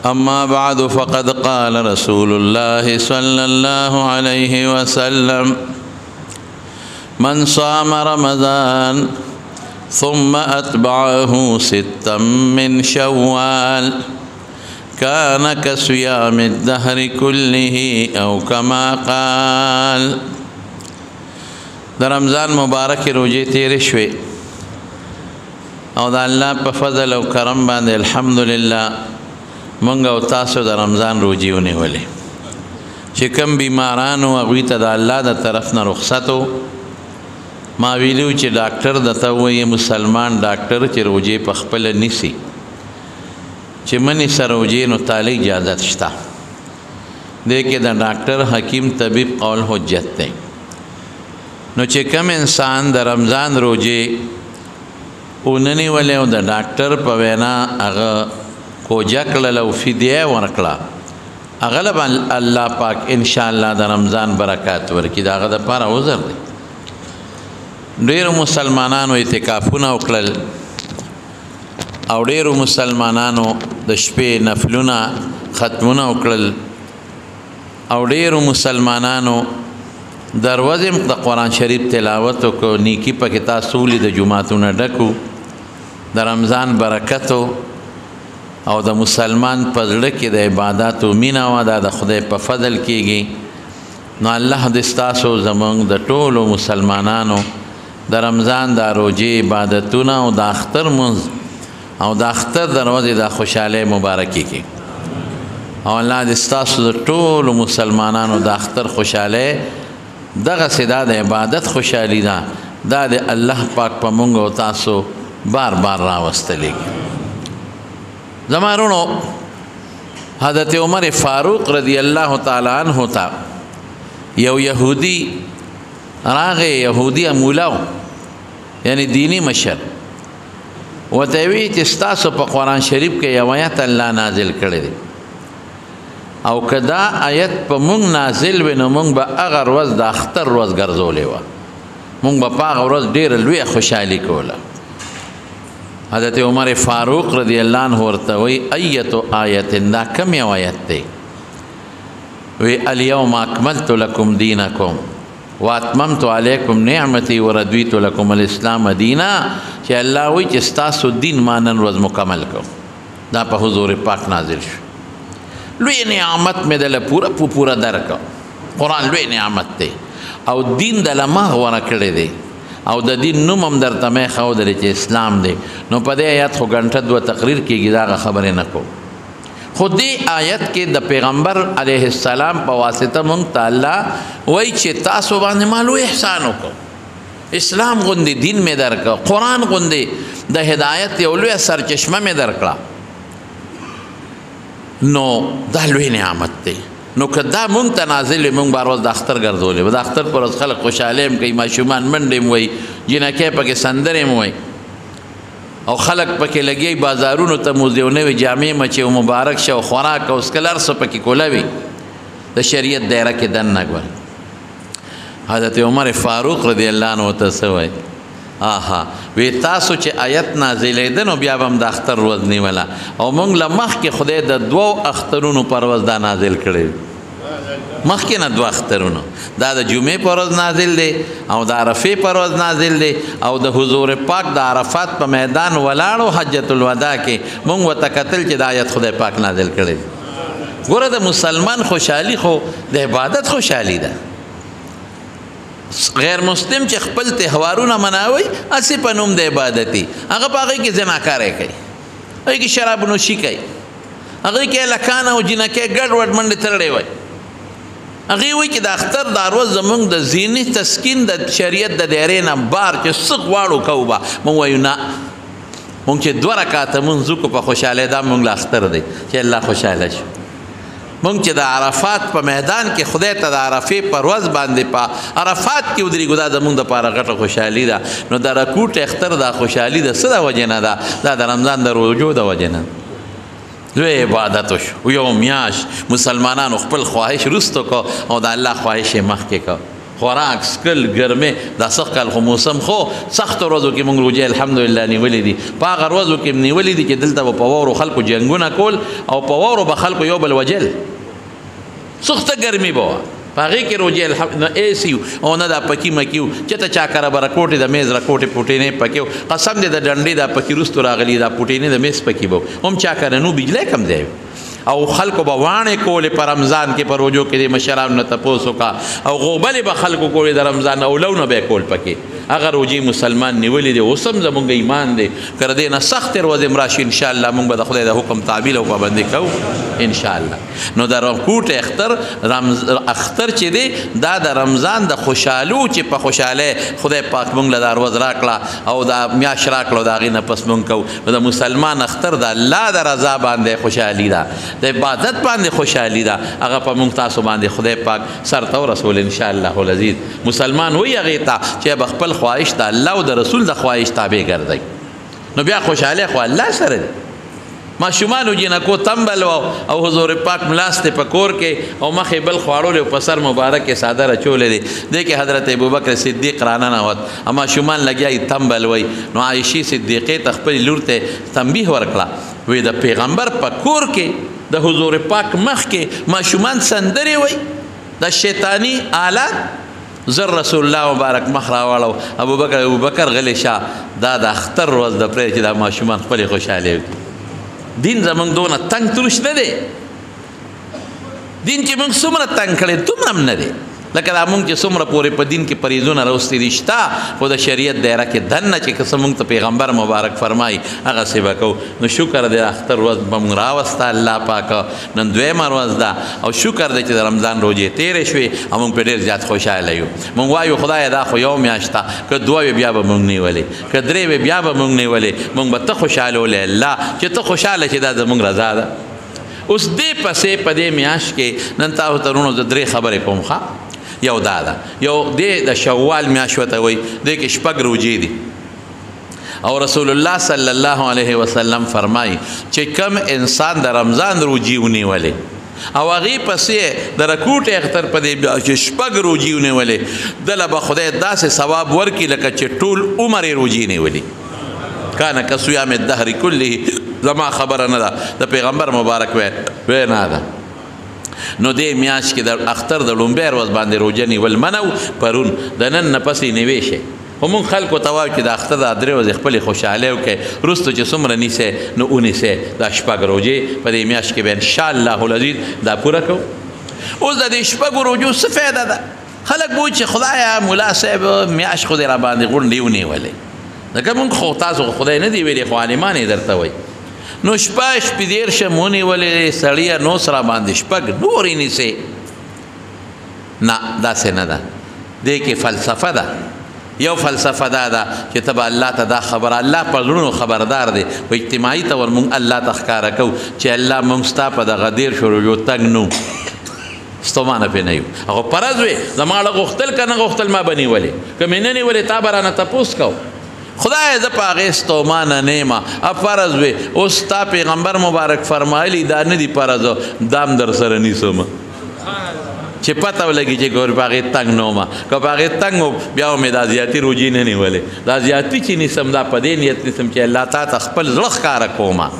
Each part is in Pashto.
أما بعد فقد قال رسول الله صلى الله عليه وسلم من صام رمضان ثم أتبعه ستا من شوال كان كصيام الدهر كله أو كما قال. در رمضان مبارک روزے تیرے شوے او دا اللہ پا فضل و کرم باندے الحمدللہ منگا و تاسو دا رمضان روزی ہونے والے چکم بیمارانو اغویتا دا اللہ دا طرفنا رخصتو ما ویلیو چی ڈاکٹر دتا ہوئی مسلمان ڈاکٹر چی روزے پا خپل نیسی چی منی سر روزے نو تالی اجازت شتا دیکھے دا ڈاکٹر حکیم طبیب قول حجت تے نو چې کم انسان د رمضان روزې اوننی ولې او د ډاکټر په وینا هغه کوجه کړله او فدیه ورکړه هغه له الله پاک انشاءالله د رمضان برکات ورکړي د هغه دپاره عذر دی. ډېرو مسلمانانو اعتکافونه وکړل او ډېرو مسلمانانو د شپې نفلونه ختمونه وکړل او ډېرو مسلمانانو دروازم د قرآن شریف تلاوت کو نیکی پکې تاسو د جمعتونه ډکو د رمضان برکتو او د مسلمان په زړه کې د عبادت او مینا و د خدای په فضل کېږي. نو الله دې تاسو زمونږ د ټولو مسلمانانو د رمضان د روزې عبادتونه او د اختر منځ او د اختر دروازې د خوشحالۍ مبارکي کړي او الله دې تاسو د ټولو مسلمانانو د اختر خوشحالۍ دغه سدا د عبادت خوشحالی ده دا د الله پاک په مونږ او تاسو بار بار راوستلې. زمارونو حضرت عمر فاروق رضی الله تعالی عنہ تا یو یهودی راغه یهودی مولاو یعنی دینی مشر وته وی چې تاسو په قرآن شریف کې یو آیت الله نازل کړی دی او کدا آیت په مونږ نازل وي نو مونږ به هغه ورځ د اختر ورځ ګرځولې وه مونږ به په هغه ورځ ډېره لویه خوشحالي کوله. حضرت عمر فاروق رضی الله عنه ورته وایي ایتو آیت دا کم یو آیت دی وی الیوم اکملت لکم دینکم واتممت علیکم نعمتی وردویت لکم الاسلام دینا چې الله وایي چې ستاسو دین ما نن ورځ مکمل کو. دا په حضور پاک نازل شو لوی نعمت میں دل پورا درکا قرآن لوی نعمت تے او دین دل ما غورا کرده دے او د دین نوم هم در تمه خو دل چې اسلام دی نو په دې آیات خو غنټه دو تقریر کېږي دا خبره نه کو خو دې آیت کې د پیغمبر علیه السلام په واسطه مونږ تعالی وای چې تاسو باندې مالو احسان وکړو اسلام غوندې دین می درکا قرآن غوندې د هدایت یو لوی سرچشمه می درکړه نو دا لوی نعمت دی. نو که دا مونږ ته نازل وي مونږ به هر ورځ د اختر ګرځولې به د اختر پر ورځ خلک خوشحالۍ هم کوي ماشومان منډې هم وایي جینکۍ پکې سندرې هم وایي او خلک پکې لګي بازارونو ته موز یو نوې جامې مچې او مبارک شه او خوراک او اسکل هر څه پکې کوله وي د شریعت دایره کې دننه ګوري. حضرت عمر فاروق رضی الله عنه ته څه وایي آها وی تاسو چې آیت نازلېده نو بیا به هم د اختر ورځ نیوله او موږ له مخکې خدای د دوو اخترونو پر ورځ دا نازل کړی مخکې نه دوه اخترونو دا د جمعې پر ورځ نازل دی او د عرفې پر ورځ نازل دی او د حضور پاک د عرفات په میدان ولاړو حجت الوداع کې موږ ورته کتل چې د آیت خدای پاک نازل کړی. ګوره د مسلمان خوشحالي خو د عبادت خوشحالي ده. غیر مسلم چې خپل تهوارونه مناوي اسی په نوم د عبادتي هغه په هغې کې زناکاری کوي هغې کې شراب نوشي کوي هغې کې لکانه او جینکۍ ګډ وډ منډې تړلی وای هغې وایي چې د اختر دا ورځ زموږ د ذهني تسکین د شریعت د دایرې نه بار چې څه غواړو کوو به موږ وایو نه موږ چې دوه رکعته مونځ وکړو په خوشحالۍ دا موږ له اختر دی چې الله خوشحاله شي مونږ چې د عرفات په میدان کې خدای ته د عرفې په ورځ باندې په عرفات کې ودرېږو دا زموږ دپاره غټه خوشحالي ده. نو د رکوټ اختر دا خوشحالي د څه د وجې نه ده دا د رمضان د روژو د وجې نه لوی عبادت وشو یو میاشت مسلمانانو خپل خواهش رستو کو او د الله خواهش یې مخکې کو خوراک سکل ګرمې دا سخت کال خو موسم خو سختو ورځو کې موږ روژې الحمدلله نیولې دي په هغه ورځو کې نیولې دي چې دلته به په واورو خلکو جنګونه کول او په واورو به خلکو یو بل وجل سخته ګرمي به وه په هغې کې روژې نه ایسي او نه دا پکي مکي و چېرته چا کره به رکوټې د میز رکوټې پوټینې پکې و قسم دی د ډنډې دا پکي وروستو راغلي دا پوټینې د میز پکي به هم چا کره نو بجلی کم دی او خلکو به واڼې کولې په رمضان کې په روژو کې د مشرانو نه تپوس وکړه او غوبلې به خلکو کولې د رمضان اولونه به یې کول پکې هغه روژې مسلمان نیولې دی اوس هم زمونږ ایمان دی که د دې نه سختې ورځې هم راشي انشاءالله موږ به د خدای د حکم تعبیل او پابندي کوو انشاءالله نو د رکوټ اختر چې دی دا د رمضان د خوشحالو چې په خوشحالۍ خدای پاک موږ له دا ورځ راکړه او دا میاشت راکړه او د هغې نه پس موږ کوو نو د مسلمان اختر د الله د رضا باندې خوشحالي ده د عبادت باندې خوشحالي ده هغه په موږ تاسو باندې خدای پاک سرته ورسول انشاءالله العزیز مسلمان وایي هغې ته چې به خپل خواهش د الله او د رسول د خواهش تابع ګرځئ نو بیا خوشحالي خو الله سره دی ماشومانو جنکو تنبل او حضور پاک ملاستې په کور کې او مخې بل خواړولې او په سر مبارک کې څادر اچولی دی دې کې حضرت ابوبکر صدیق راننوت او ماشومان لګیا یې تنبل وی نو عایشې صدیقې ته خپلې لور ته تنبیه ورکړه وی د پیغمبر په کور کې د حضور پاک مخ کې ماشومان سندرې وی د شیطانی آلات زر رسول الله مبارک مخ راواړو ابوبکر غلی شه دا د اختر ورځ د پرې چې دا ماشومان خپلې خوشحالي وکړي دین زمونږ دونه تنګ ترش نه دی دین چې موږ څومره تنګ کړی دومره هم نه دی لکه دا موږ چې څومره پورې په دین کې پریزونه راوستي دي شته خو د شریعت دایره کې دننه چې که څه موږ ته پیغمبر مبارک فرمایي هغسې به کوو نو شکر دی اختر ورځ به موږ راوسته الله پاکه نن دویمه ورځ ده او شکر دی چې د رمضان روژې تېرې شوې او موږ پرې ډېر زیات خوشحاله یو موږ وایو خدایه دا خو یو میاشت ده که دوه وې بیا به موږ نیولې که درې وې بیا به موږ نیولې موږ به ته خوشحاله ولې الله چې ته خوشحاله چې دا زموږ رضا ده اوس دې پسې په دې میاشت کې نن تاسو ته وروڼو زه درې خبرې کوم ښه یو دا ده یو دې د شوال میاشت ورته وایي دې کې شپږ روژې دي او رسول الله صلی الله علیه وسلم فرمایي چې کم انسان د رمضان روژې ونیولې او هغې پسې د رکوټ اختر په دې میاشت کې شپږ روژې ونیولې دله به خدای داسې ثواب ورکړي لکه چې ټول عمر یې روژې نیولي کانه کصیام الدهر کله زما خبره نه ده د پیغمبر مبارک وینا ده نو دې میاشت کې د اختر د لومبۍ ورځ باندې روژه نیول منع پرون د نن نه پسې نیوی شي خو مونږ خلکو ته وایو چې د اختر د درې ورځې خپلې خوشحالۍ وکړئ وروسته چې څومره نیسئ نو ونیسئ دا شپږ روژې په دې میاشت کې به انشاءالله العزیز دا پوره کوو اوس د دې شپږو روژو څه فایده ده خلک به وایي چې خدایه ملا صاحب میاشت خو دې راباندې غونډې ونیولې ځکه مونږ خو تاسو خو خدای نه دی ویلي خو عالمان یې درته وایي نو شپه شپېدېرشه مو ونیولې سړیه نو سره باندې شپږ نورې نیسئ نه داسې نه ده دې کې فلسفه ده یو فلسفه دا ده چې ته به الله ته دا خبره الله په زړونو خبردار دی په اجتماعي طور مونږ الله ته ښکاره کوو چې الله مونږ ستا په دغه دېرشو روژو تنګ نه ستومانه پې نه یو هغه فرض وې زما له غوښتل که نه غوښتل ما به نیولې که مې نه نیولې تا به رانه تپوس کو خدای زه په هغې ستومانه نه یم فرض وې اوس ستا پیغمبر مبارک فرمایلی دا نه دي فرض دا هم در سره نیسم چې پته ولګي چې ګور په هغې تنګ نه ومه که په هغې تنګ و بیا مې دا زیاتي روجې نه نیولې دا زیاتي چې نیسم دا په دې نیت نیسم چې الله تا ته خپل زړه ښکاره کومه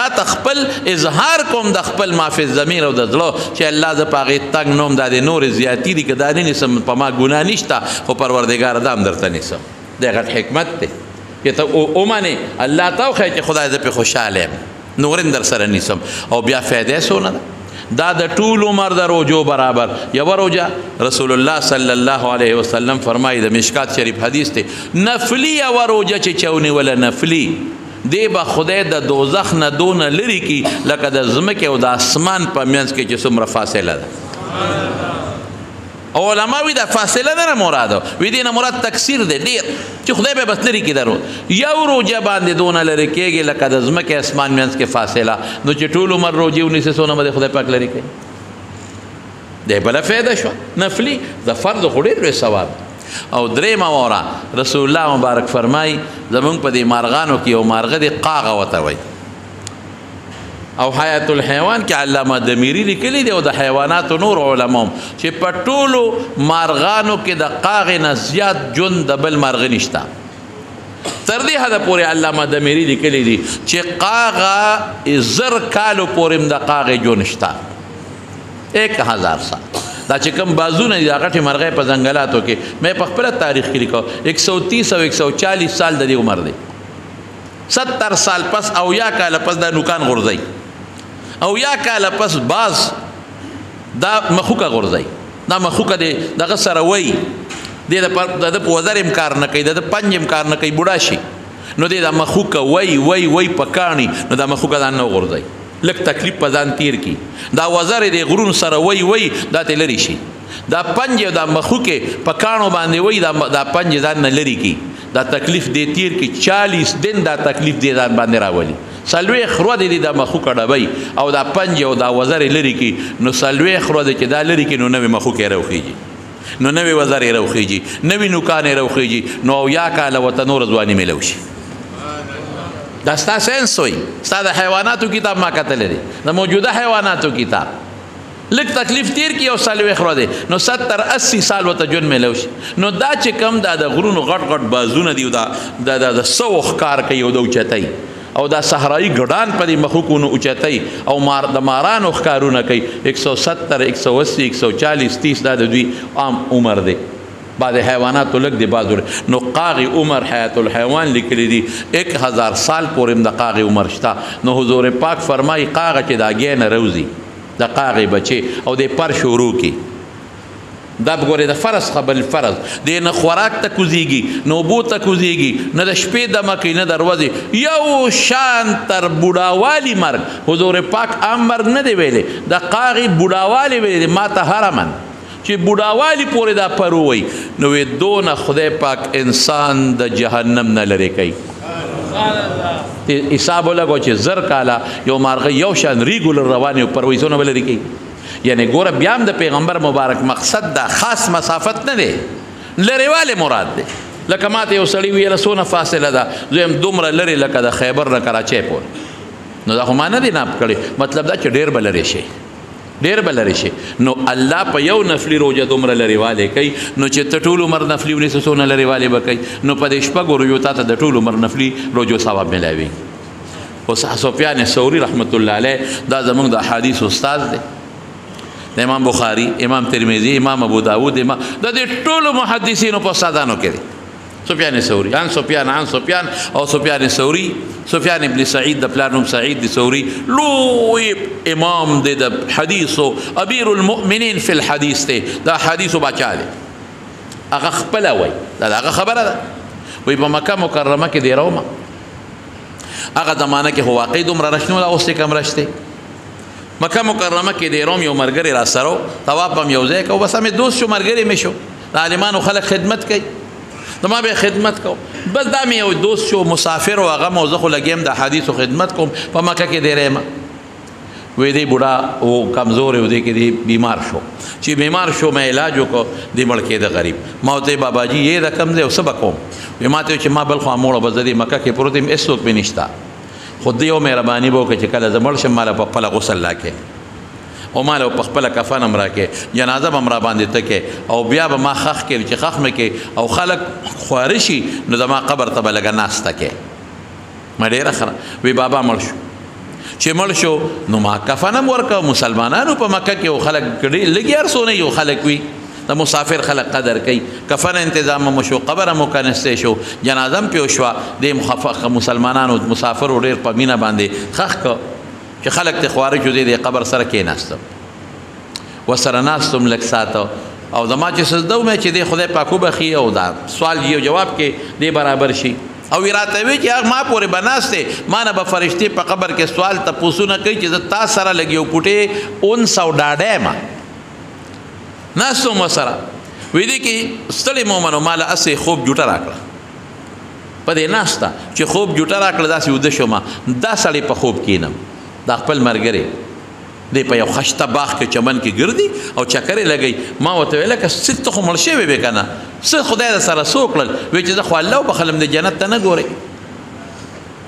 تا ته خپل اظهار کوم د خپل مافي الضمیر او د زړه چې الله زه په هغې تنګ نه وم دا د نورې زیاتي دي که دا نه نیسم په ما ګناه نشته خو پروردګاره دا هم درته نیسم دی غټ حکمت دی چې ته ومنې الله ته وښیه چې خدای زه پې خوشحاله یم نور هم در سره نیسم او بیا فایده یې څونه ده دا د ټول عمر د روجو برابر یوه روجه رسول الله صلی الله علیه وسلم فرمایي د مشکات شریف حدیث دی نفلي یوه روجه چې چا ونیوله نفلي دی به خدای د دوزخ نه دونه لرې کي لکه د ځمکې او د اسمان په منځ کې چې څومره فاصله ده علما وی دا فاصله نه مراده وی دې نه مراد تکثیر دی ډېر چې خدای به بس لرې کي درو یو روجه باندې دونه لرې کېږي لکه د ځمکې اسمان منځ کې فاصله نو چې ټول عمر روجې ونیسي څونه به د خدای پاک لرې کوي دی بله فایده شوه نفلي د فرض خو ډېر لوی ثواب او درېیمه واره رسول الله مبارک فرمایي زمونږ په دې مارغانو کې یو مارغه دی قاغه ورته وایي او حیات الحیوان کې علامه دمیری لیکلی دی او د حیواناتو نور علما چې په ټولو مارغانو کې د قاغې نه زیات ژوند د بل مارغ نشته تر دې حده پورې علامه دمیری لیکلی دی چې قاغه 1000 کالو پورې د قاغې ژوند شته 1000 سال دا چې کوم بازونه دي د غټې مرغۍ په ځنګلاتو کې مې په خپله تاریخ کې لیکو 130 او 140 سال د دې عمر دی 70 سال پس او یا کاله پس دا نوکان غورځي او یا کاله پس باز دا مخوکه غورځي دا مخوکه دی دغه سره وی دی د په وزر امکار نه کوي د پنج امکار نه کوي بوډا شي نو دی دا مخوکه وی پکانی نو دا مخوکه ځان نه غورځي لږ تکلیف په ځان تیر کی دا وزر دی غرون سره وی دا ته لري شي دا پنج دا مخوکه پکانو باندې وی دا پنج ځان نه لري کی دا تکلیف دی تیر کی 40 دن دا تکلیف دی ځان باندې راولي سلوي خرو دی دا مخوکه ډبای او دا پنج او دا وزر لري کی نو سلوي خرو دی چې دا لري کی نو نوې مخوکه راوخیږي نو نوې وزر راوخیږي نوې نوکان راوخیږي نو یا کاله وته نور ځواني ملو شي دا ستا سینس وي ستا د حیواناتو کتاب ما کتلی دی د موجوده حیواناتو کتاب لږ تکلیف تیر کی او څلوېښت ورځې نو 70-80 سال ورته ژوند میلو شي نو دا چې کم دا د غرونو غټ غټ بازونه دي دا د سوو ښکار کوي او د اوچتۍ او دا صحرایي ګډان په دې مخوکونو اوچتۍ او د مارانو ښکارونه کوي 170 180 140 30 دا د دوی عام عمر دی بعض حیواناتو لږ دی بعض نو قاغي عمر حیات الحیوان لیکلی دی 1000 سال پورې د قاغي عمر شته نو حضور پاک فرمایي قاغه چې دا ګې نه روزي د قاغي بچي او د پر شروع کی دا بګورې د فرض قبل فرض د نه خوراک ته کوزيږي نو بو ته کوزيږي نه د شپې د مکې نه دروازه یو شان تر بوډاوالي مرګ حضور پاک امر نه دی ویلي د قاغي بوډاوالي ویلي ما ته حرمن چې بوډاوالي پورې دا پروي نو دونه خدای پاک انسان د جهنم نه لري کوي حساب لګو چې زر کاله یو مارغه یو شان ریګولر رواني او پرويزونه ولري کوي یعنی ګوره بیا هم د پیغمبر مبارک مقصد دا خاص مسافت نه دی لريواله مراد دی لکه ماته یو سړی ویله څونه فاصله ده زه هم دومره لرې لکه د خیبر نه کراچۍ پورې نو دا خو ما نه دی ناپ کړی مطلب دا چې ډېر به لرې شي ډېر به لرې شي نو الله په یو نفلي روژه دومره لرېوالی کوي نو چې ته ټول عمر نفلي ونیسه څونه لرېوالی به کوي نو په دې شپږو روژو تا ته د ټول عمر نفلي روژو ثواب میلاوي اوس سفیان ثوري رحمت الله علیه دا زموږ د احادیث استاد دی د امام بخاري امام ترمذي امام ابو داود د دې ټولو محدثینو په استادانو کې دی سفیان ثوري عن سفیان او سفیان ثوري سفیان ابن سعید د پلار نوم سعید دی ثوري لوی امام دی د حدیثو امیر المؤمنین فی الحدیث دی دا حدیثو بچا دی هغه خپل وای دا هغه خبره ده وای په مکه مکرمه کې دی رومه هغه زمانہ کې هو واقع دومره رښنو لا اوس کم رښتې مکه مکرمه کې دی روم یو مرګري را سره طواف هم یو ځای کو بس مې دوست شو مرګري مې شو عالمانو خلک خدمت کوي نو ما به خدمت کوم بس دا مې یو دوست شو مسافر او هغه موزه خو لګیم د حدیثو خدمت کوم په مکه کې دی رېما وې دی بوډا او کمزور و دی کې دی بیمار شو چې بیمار شو مې علاج وکړ دی مړ کې د غریب ما ته بابا جی یې رقم دی او سبا کوم وې ما ته چې ما بل خو اموړه بزدي مکه کې پروتیم اسوک به نشتا خود یو مهرباني وکړه چې کله زمړ شم مال په خپل غسل لاکه او مال په خپل کفن امرا کې جنازه امرا باندې تکه او بیا به ما خخ کې چې خخ مې کې او خلک خوارشي نو زما قبر ته بلګ ناس تکه مې ډېر خره وی بابا مړ شو چې مړ شو نو ما کفنم ورکو مسلمانانو په مکه کې او خلک لګیار سونه یو خلک وی د مسافر خلک قدر کوي کفن تنظیم مو شو قبر مو کنسته شو جنازم پیو شو د مخفق مسلمانانو مسافر ډېر په مینا باندې خخ کو چې خلک ته خوارج دي د قبر سره کې ناستم وسره ناستم لک ساتو او زما چې سجده مې چې د خدای پاکو بخي او دا سوال یو جواب کې دی برابر شي او راته وی چې ما پورې بناسته ما نه به فرشتي په قبر کې سوال ته پوښتنه کوي چې تا سره لګیو پټه 900 ډاډه ما ناسو مسره وې دي کې ستړي مومنو مال اسې خوب جوټه راکړه په دې ناستا چې خوب جوټه راکړه داسې ود شو ما دا سړی په خوب کینم دا خپل مرګري دی په یو خشته باغ کې چمن کې ګرځي او چکرې لګي ما وته ویل که ست خو مړ شوی به کنه څه خدای سره سوکړل وې چې خو الله په خلم د جنت ته نه ګوري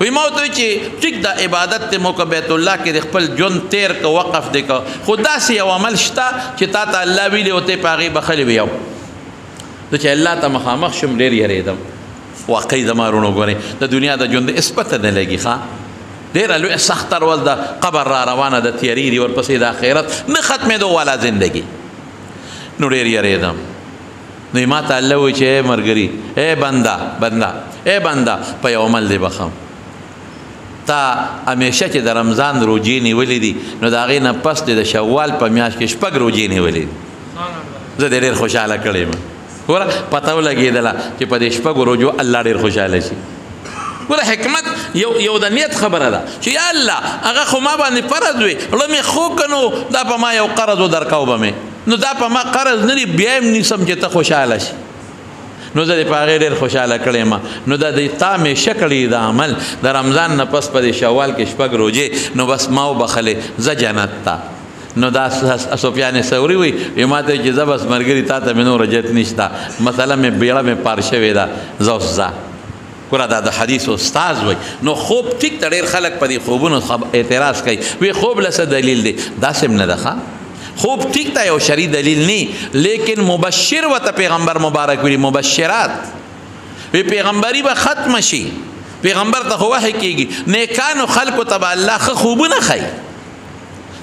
وی ما ورته چې ټیک دا عبادت ته مو که بیت الله کې د خپل ژوند تیر که وقف دی که خو داسې یو عمل شته چې تا ته الله ویلي او ته یې په هغې بخلي وي یو زه چې الله ته مخامخ شم ډېر یېرېدم واقعي زما وروڼو ګورئ د دنیا د ژوند هېڅ پته نه لګي ښه ډېره لویه سخته ورځ د قبر را روانه ده تیاري دي ورپسې د آخرت نه ختمېدو والا زندګي نو ډېر یېرېدم نو ما ته الله وایي چې ای ملګري ای بنده په یو عمل دې بخم تا همیشه چې د رمضان روجې نیولې دي نو د هغې نه پس د شوال په میاشت کې 6 روجې نیولې دي زه دې ډېر خوشحاله کړی یم ګوره پته ولګېدله چې په دې 6 روجو الله ډېر خوشحاله شي ګوره حکمت یو د نیت خبره ده چې یا الله هغه خو ما باندې فرض وي زړه مې خو که نو دا په ما یو قرض ودرکو به مې نو دا په ما قرض نه دي بیا یې نیسم چې ته خوشحاله شي نو زه دې په هغې ډېر خوشحاله کړی یم نو دا د تا همیشه کړي د عمل د رمضان نه پس په دې شوال کې 6 روجې نو بس ما وبخلې زه جنت ته نو دا سفیان ثوري وایي ما ته چې زه بس ملګري تا ته مې نور جت نشته مثلا مې بیړه مې پار شوې ده زه اوس ځه ګوره دا د حدیث استاذ وایي نو خوب ټیک ته ډېر خلک په دې خوبونو اعتراض کوي وی خوب له څه دلیل دی داسې هم نه ده ښه خوب ٹھیک تا یو شرعی دلیل نہیں لیکن مبشر و تا پیغمبر مبارک ویلی مبشرات وی پیغمبری با ختم شي پیغمبر تا وحی کیگی نیکانو خلقو تبا اللہ خوبو نخی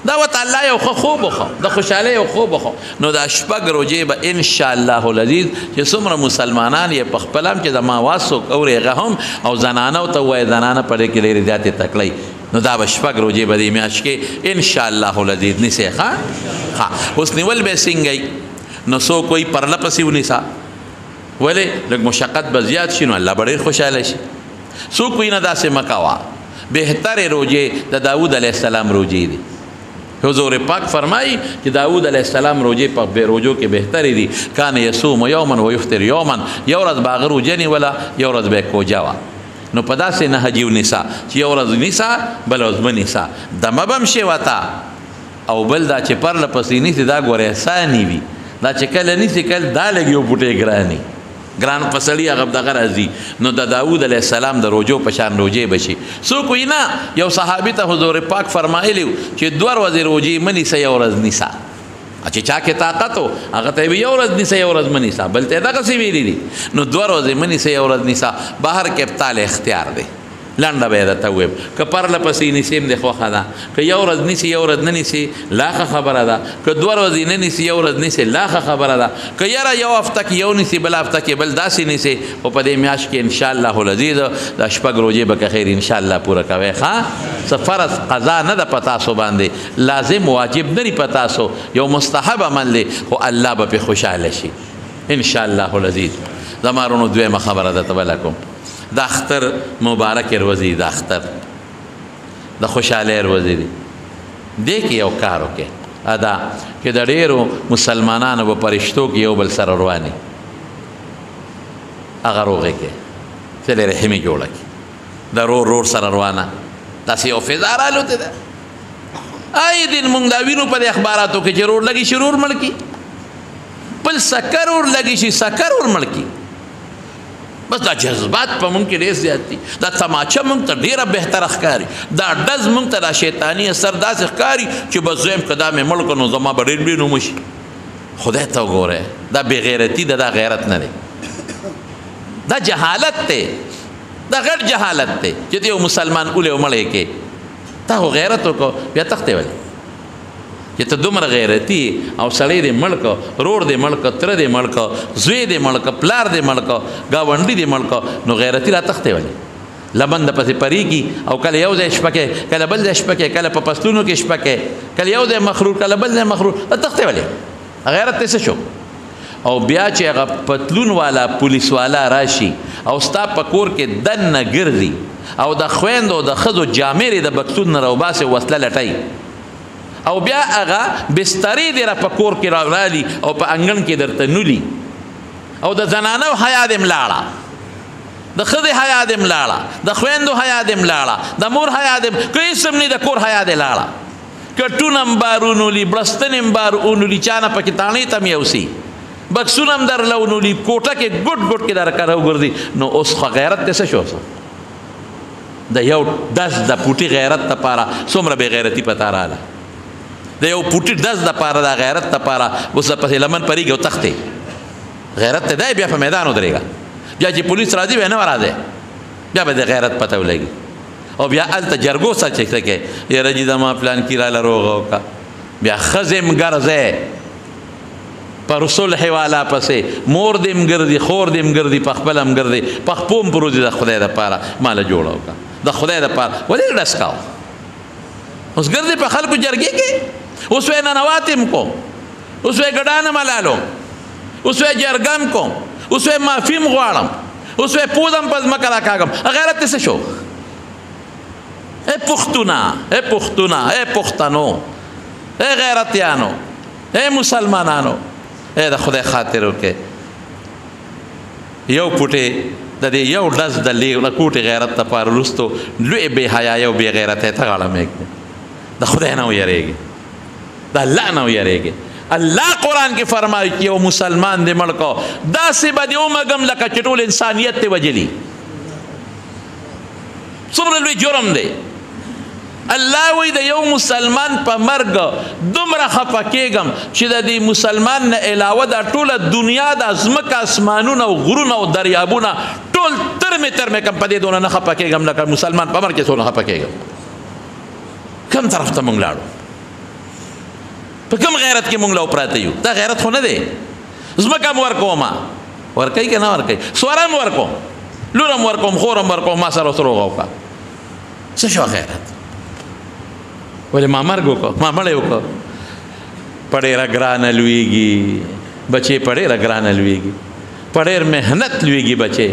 دا وت الله یو خوب خو د خوشاله یو خوب خو نو دا 6 روزې به ان شاء الله العزیز چې څومره مسلمانان یې په خپلم چې د ما واسو اورېغه هم او زنانه او ته وای زنانه پرې کې لري ذات تکلی نو دا 6 روزې به دې میاشت کې ان شاء الله العزیز نسی ها اوس نیول به څنګه نو سو کوئی پرله پسې ونیسا ولې لږ مشقت به زیات شي نو الله ډېر خوشاله شي سو کوئی نه داسې مکوا بهتره روزې د داوود علیه السلام روزې دي حضور پاک فرمائی کہ داود علیہ السلام روجے پاک بے روجوں کے بہتری دی کان یصوم یوما و یفطر یوما یورز باغ روجنی ولا یورز بے کو جاوا نو پدا سے نہ جیو نسا چې یورز نسا بل از نسا دمبم شی وتا او بل دا چې پر لپسینی سی دا ګورې سانی وی دا چې کله نسی کله دا لګیو بوټه ګرانی ګران پسړی هغه دغه راځي نو د داوود علیه السلام د روجو پشان روجې بشي سو کوئی نه یو صحابي ته حضور پاک فرمایلی چې 2 ورځې روجې منی سه یو ورځ نیسا چې چا کې طاقت هغه ته یو ورځ نیسا یو ورځ منی سا بل ته دغه سی ویلی دي نو 2 ورځې منی سه یو ورځ نیسا بهر کې ابطال اختیار دی لنډه به درته ویم که پرله پسې نیسي هم د خوښه ده که یو ورځ نیسي یو ورځ نه نیسي لا ښه خبره ده که 2 ورځې نه نیسي یو ورځ نیسي لا ښه خبره ده که یاره یو هفته کې یو نیسي بل هفته کې بل داسې نیسي خو په دې میاشت کې انشاءالله العزیز دا 6 روزې به که خیر انشاءالله پوره کوئ ښه څه فرض قضا نه ده په تاسو باندې لازم واجب نه دي په تاسو یو مستحب عمل دی خو الله به پې خوشحاله شي انشاءالله العزیز زما وروڼو دویمه خبره ده ته بله کوم د اختر مبارک ورځې د اختر د خوشحالۍ ورځې دي دې کې یو کار وکړې ادا چې د ډېرو مسلمانانو په پرشتو کې یو بل سره رواني هغه روغې کې صلې رحمي جوړه کړي د رور سره روانه داسې یو فضا رالوتې ده آی دین مونږ دا وینو په اخباراتو کې چې رور لګي شي رور مړ کړي بل سکر ور لګي شي سکر ور مړ کړي بس دا جذبات په مونږ کې ډېر زیات دي دا تماچه مونږ ته ډېره بهتره ښکاري دا ډز مونږ ته دا شیطاني اثر داسې ښکاري چې بس زه یم که دا مې مړ کړ نو زما به ډېر ډېر نوم وشي خدای ته وګورئ دا بې غیرتي ده دا غیرت نه دی دا جهالت دی دا غټ جهالت دی چې ته یو مسلمان اولې او مړی کې تا خو غیرت وکړو بیا تختې ولې چې ته دومره غیرتي او سړی دې مړ کړه رور دې مړ کړه تره دې مړ کړه زوی دې مړ کړه پلار دې مړ کړه ګاونډي دې مړ کړه نو غیرتي را تختې ولې لبن د پسې پریږي او کله یو ځای شپه کې کله بل ځای شپه کې کله په پسلونو کې شپه کې کله یو ځای مخرور کله بل ځای مخرور تختې ولې غیرت څه شو او بیا چې هغه پتلون والا پولیس والا راشي او ستا په کور کې دننه ګرځي او د خویندو د ښځو جامې د بکسون نه راوباسي وسله لټوي او بیا هغه بسترې دې را په کور کې راغلي او په انګړ کې درته نولي او د زنانو حیا دې ملاړه د ښځې حیا دې ملاړه د خویندو حیا دې ملاړه د مور حیا دې که هېڅ هم نه د کور حیا دې لاړه کټونه هم بار ونولي بړستنې هم بار ونولي چا نه پکې تاڼې ته هم یوسي بکسونه هم در لونولي کوټه کې ګوټ ګوټ کې در کره وګرځي نو اوس خو غیرت دې څه شو د یو ډز د پوټي غیرت دپاره څومره بې غیرتي پتا راله د یو پوټي ډز دپاره د غیرت دپاره اوس پسې لمن پریږي او تښتې غیرت ته دی بیا په میدان ودرېږه بیا چې پولیس راځي بیا نه راځي بیا به د غیرت پته ولګي او بیا هلته جرګو سره چې څه کوې یاره جي زما پلان کې راله روغه وکړه بیا ښځې م ګرځی پر صلح والا پسې مور دې م ګرځي خور دې م ګرځي په خپله م ګرځي په خپو م پروځي د خدای دپاره ماله جوړه وکړه د خدای دپاره ولې ډس کوه اوس ګرځې په خلکو جرګې کې اوس وی ننواتې م کوم اوس وی ګډانه ملالو اوس وی جرګه م کوم اوس وی معافي م غواړم اوس وی پودم په ځمکه راکاږم غیرت دې څه شو ای پښتونه ای پښتونه ای پښتنو ای غیرتیانو ای مسلمانانو ای د خدای خاطر وکړئ یو پوټې د دې یو ډز د کوټې غیرت دپاره وروستو لوی بې حیایي او بې غیرتی ته غاړه مېږدي د خدای نه ویریږي د الله نه ویریږي الله قرآن کې فرمایي چې یو مسلمان دې مړ کو داسې به دې ومږم لکه چې ټول انسانیت دې وجلي څومره لوی جرم دی الله وی د یو مسلمان په مرګ دومره خفه کېږم چې د دې مسلمان نه علاوه دا ټوله دنیا د ځمکه اسمانونه او غرونه او دریابونه ټول ترمې ترمې کم په دې دونه نه خفه کېږم لکه مسلمان په مرګ کې څونه خفه کېږم کم طرف ته موږ لاړو په کوم غیرت کې موږ لا پراته یو دا غیرت خو نه دی ځمکه م ورکومه ورکوي که نه ورکوي سواره م ورکوم لوره م ورکوم خوره م ورکوم ما سره ورسره وغوکه څه شو غیرت ولې ما مرګ وکړو ما مړی وکړو په ډېره ګرانه لویږي بچې په ډېره ګرانه لویږي په ډېر محنت لویږي بچې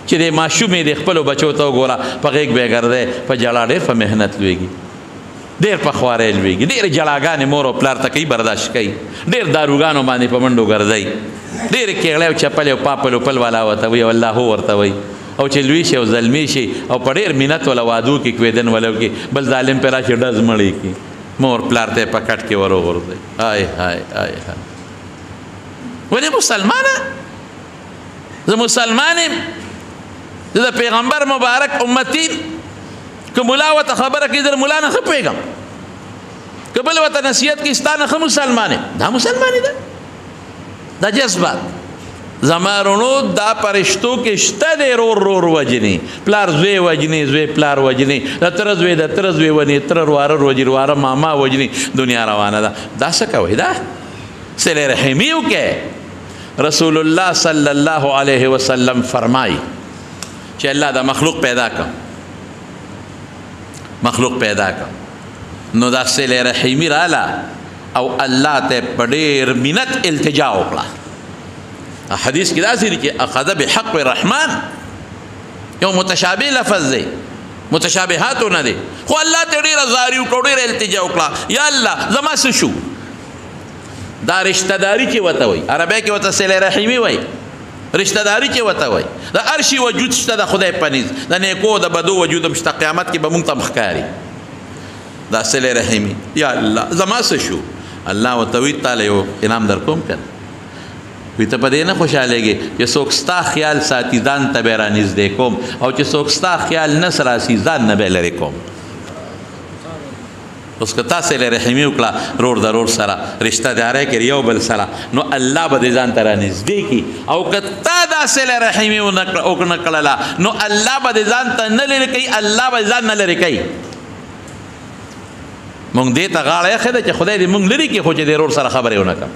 چې د ماشومې د خپلو بچو ته وګوره په غېږ به یې ګرځی په جړا ډېر په محنت لویږي ډېر په خوارۍ لویږي ډېرې جړاګانې مور او پلار ته کوي برداشت کوي ډېر داروګانو باندې په منډو ګرځئ ډېرې کېغړی او چپلې او پاپل او پل والا ورته وي او الله هو ورته وي او چې لوی شي او زلمی شي او په ډېر منت ولا وادو کې کوېدن ولو کې بل ظالم پې راشي ډز مړی کړي مور پلار ته یې په کټ کې ور وغورځوي های های های های ولې مسلمانه زه مسلمان یم زه د پیغمبر مبارک امتی که ملا ورته خبره کوي زه د ملا نه ښه پوهېږم که بل ورته نصیحت کوي ستا نه ښه مسلمان یم دا مسلماني ده دا جذبات زما رونو دا پرشتو کې شته دی رور رور وجني پلار زوی وجني زوی پلار وجني د تره زوی د تره زوی ونی تره رواره روجي رواره ماما وجني دنیا روانه ده دا څه کوئ دا صلې رحمي وکړئ رسول الله صلی الله علیه وسلم فرمایي چې الله دا مخلوق پیدا کړ نو دا صلې رحمي راله او الله ته په ډېر منت التجا وکړه حدیث کې داسې دی چې اخذ بحق الرحمن یو متشابه لفظ دی متشابهاتو نه دی خو الله ته ډېره زاري وکړه ډېره التجا وکړه یا الله زما څه شو دا رشته داري چې ورته وایي عربی کې ورته صلې رحمي وایي رشته داري چې ورته وایي د هر شي وجود شته د خدای په نیز د نیکو د بدو وجود هم شته قیامت کې به مونږ ته ښکاري دا صلې رحمي یا الله زما څه شو الله ورته وایي تعالی یو انعام در کوم که وی ته په دې نه خوشحالېږې چې څوک ستا خیال ساتي ځان ته به یې رانږدې کوم او چې څوک ستا خیال نه راسي ځان نه به یې لرې کوم اوس که تا صلې رحمي وکړه رور د رور سره رشته داری کړي یو بل سره نو الله به دې ځان ته رانږدې کړي او که تا دا صلې رحمي ونه کړله نو الله به دې ځان ته نه لرې کوي الله به ځان نه لرې کوي مونږ دې ته غاړه ایښې ده چې خدای دې مونږ لرې کړي خو چې د رور سره خبرې ونه کړم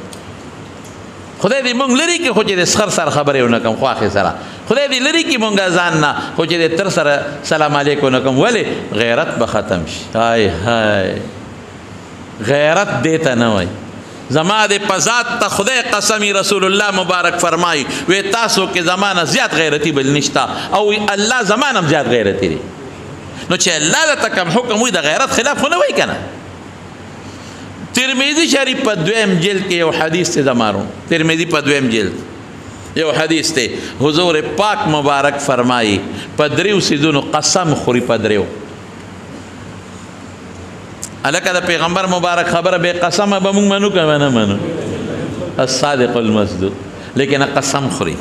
خدای دې مونږ لرې کړي خو چې د سخر سره خبرې ونه کړم خواښې سره خدای دې لرې کړي مونږ ځان نه خو چې د تر سره سلام علیکم ونه کړم ولې غیرت به ختم شي های های غیرت دې ته نه وایي زما د په ذات ته خدای قسمی رسول الله مبارک فرمایي وی تاسو کې زما نه زیات غیرتي بل نشته او الله زما نه زیات غیرتي دی نو چې الله درته کوم حکم وي د غیرت خلاف خو نه وایي که نه ترمذی شریف په دویم جلد کې یو حدیث ته زمارو ترمذی په دویم جلد یو حدیث ته حضور پاک مبارک فرمایي په دریو سیزونو قسم خوري په دریو الکه د پیغمبر مبارک خبره به قسم به موږ منو که نه منو الصادق المصدوق لیکن قسم خوري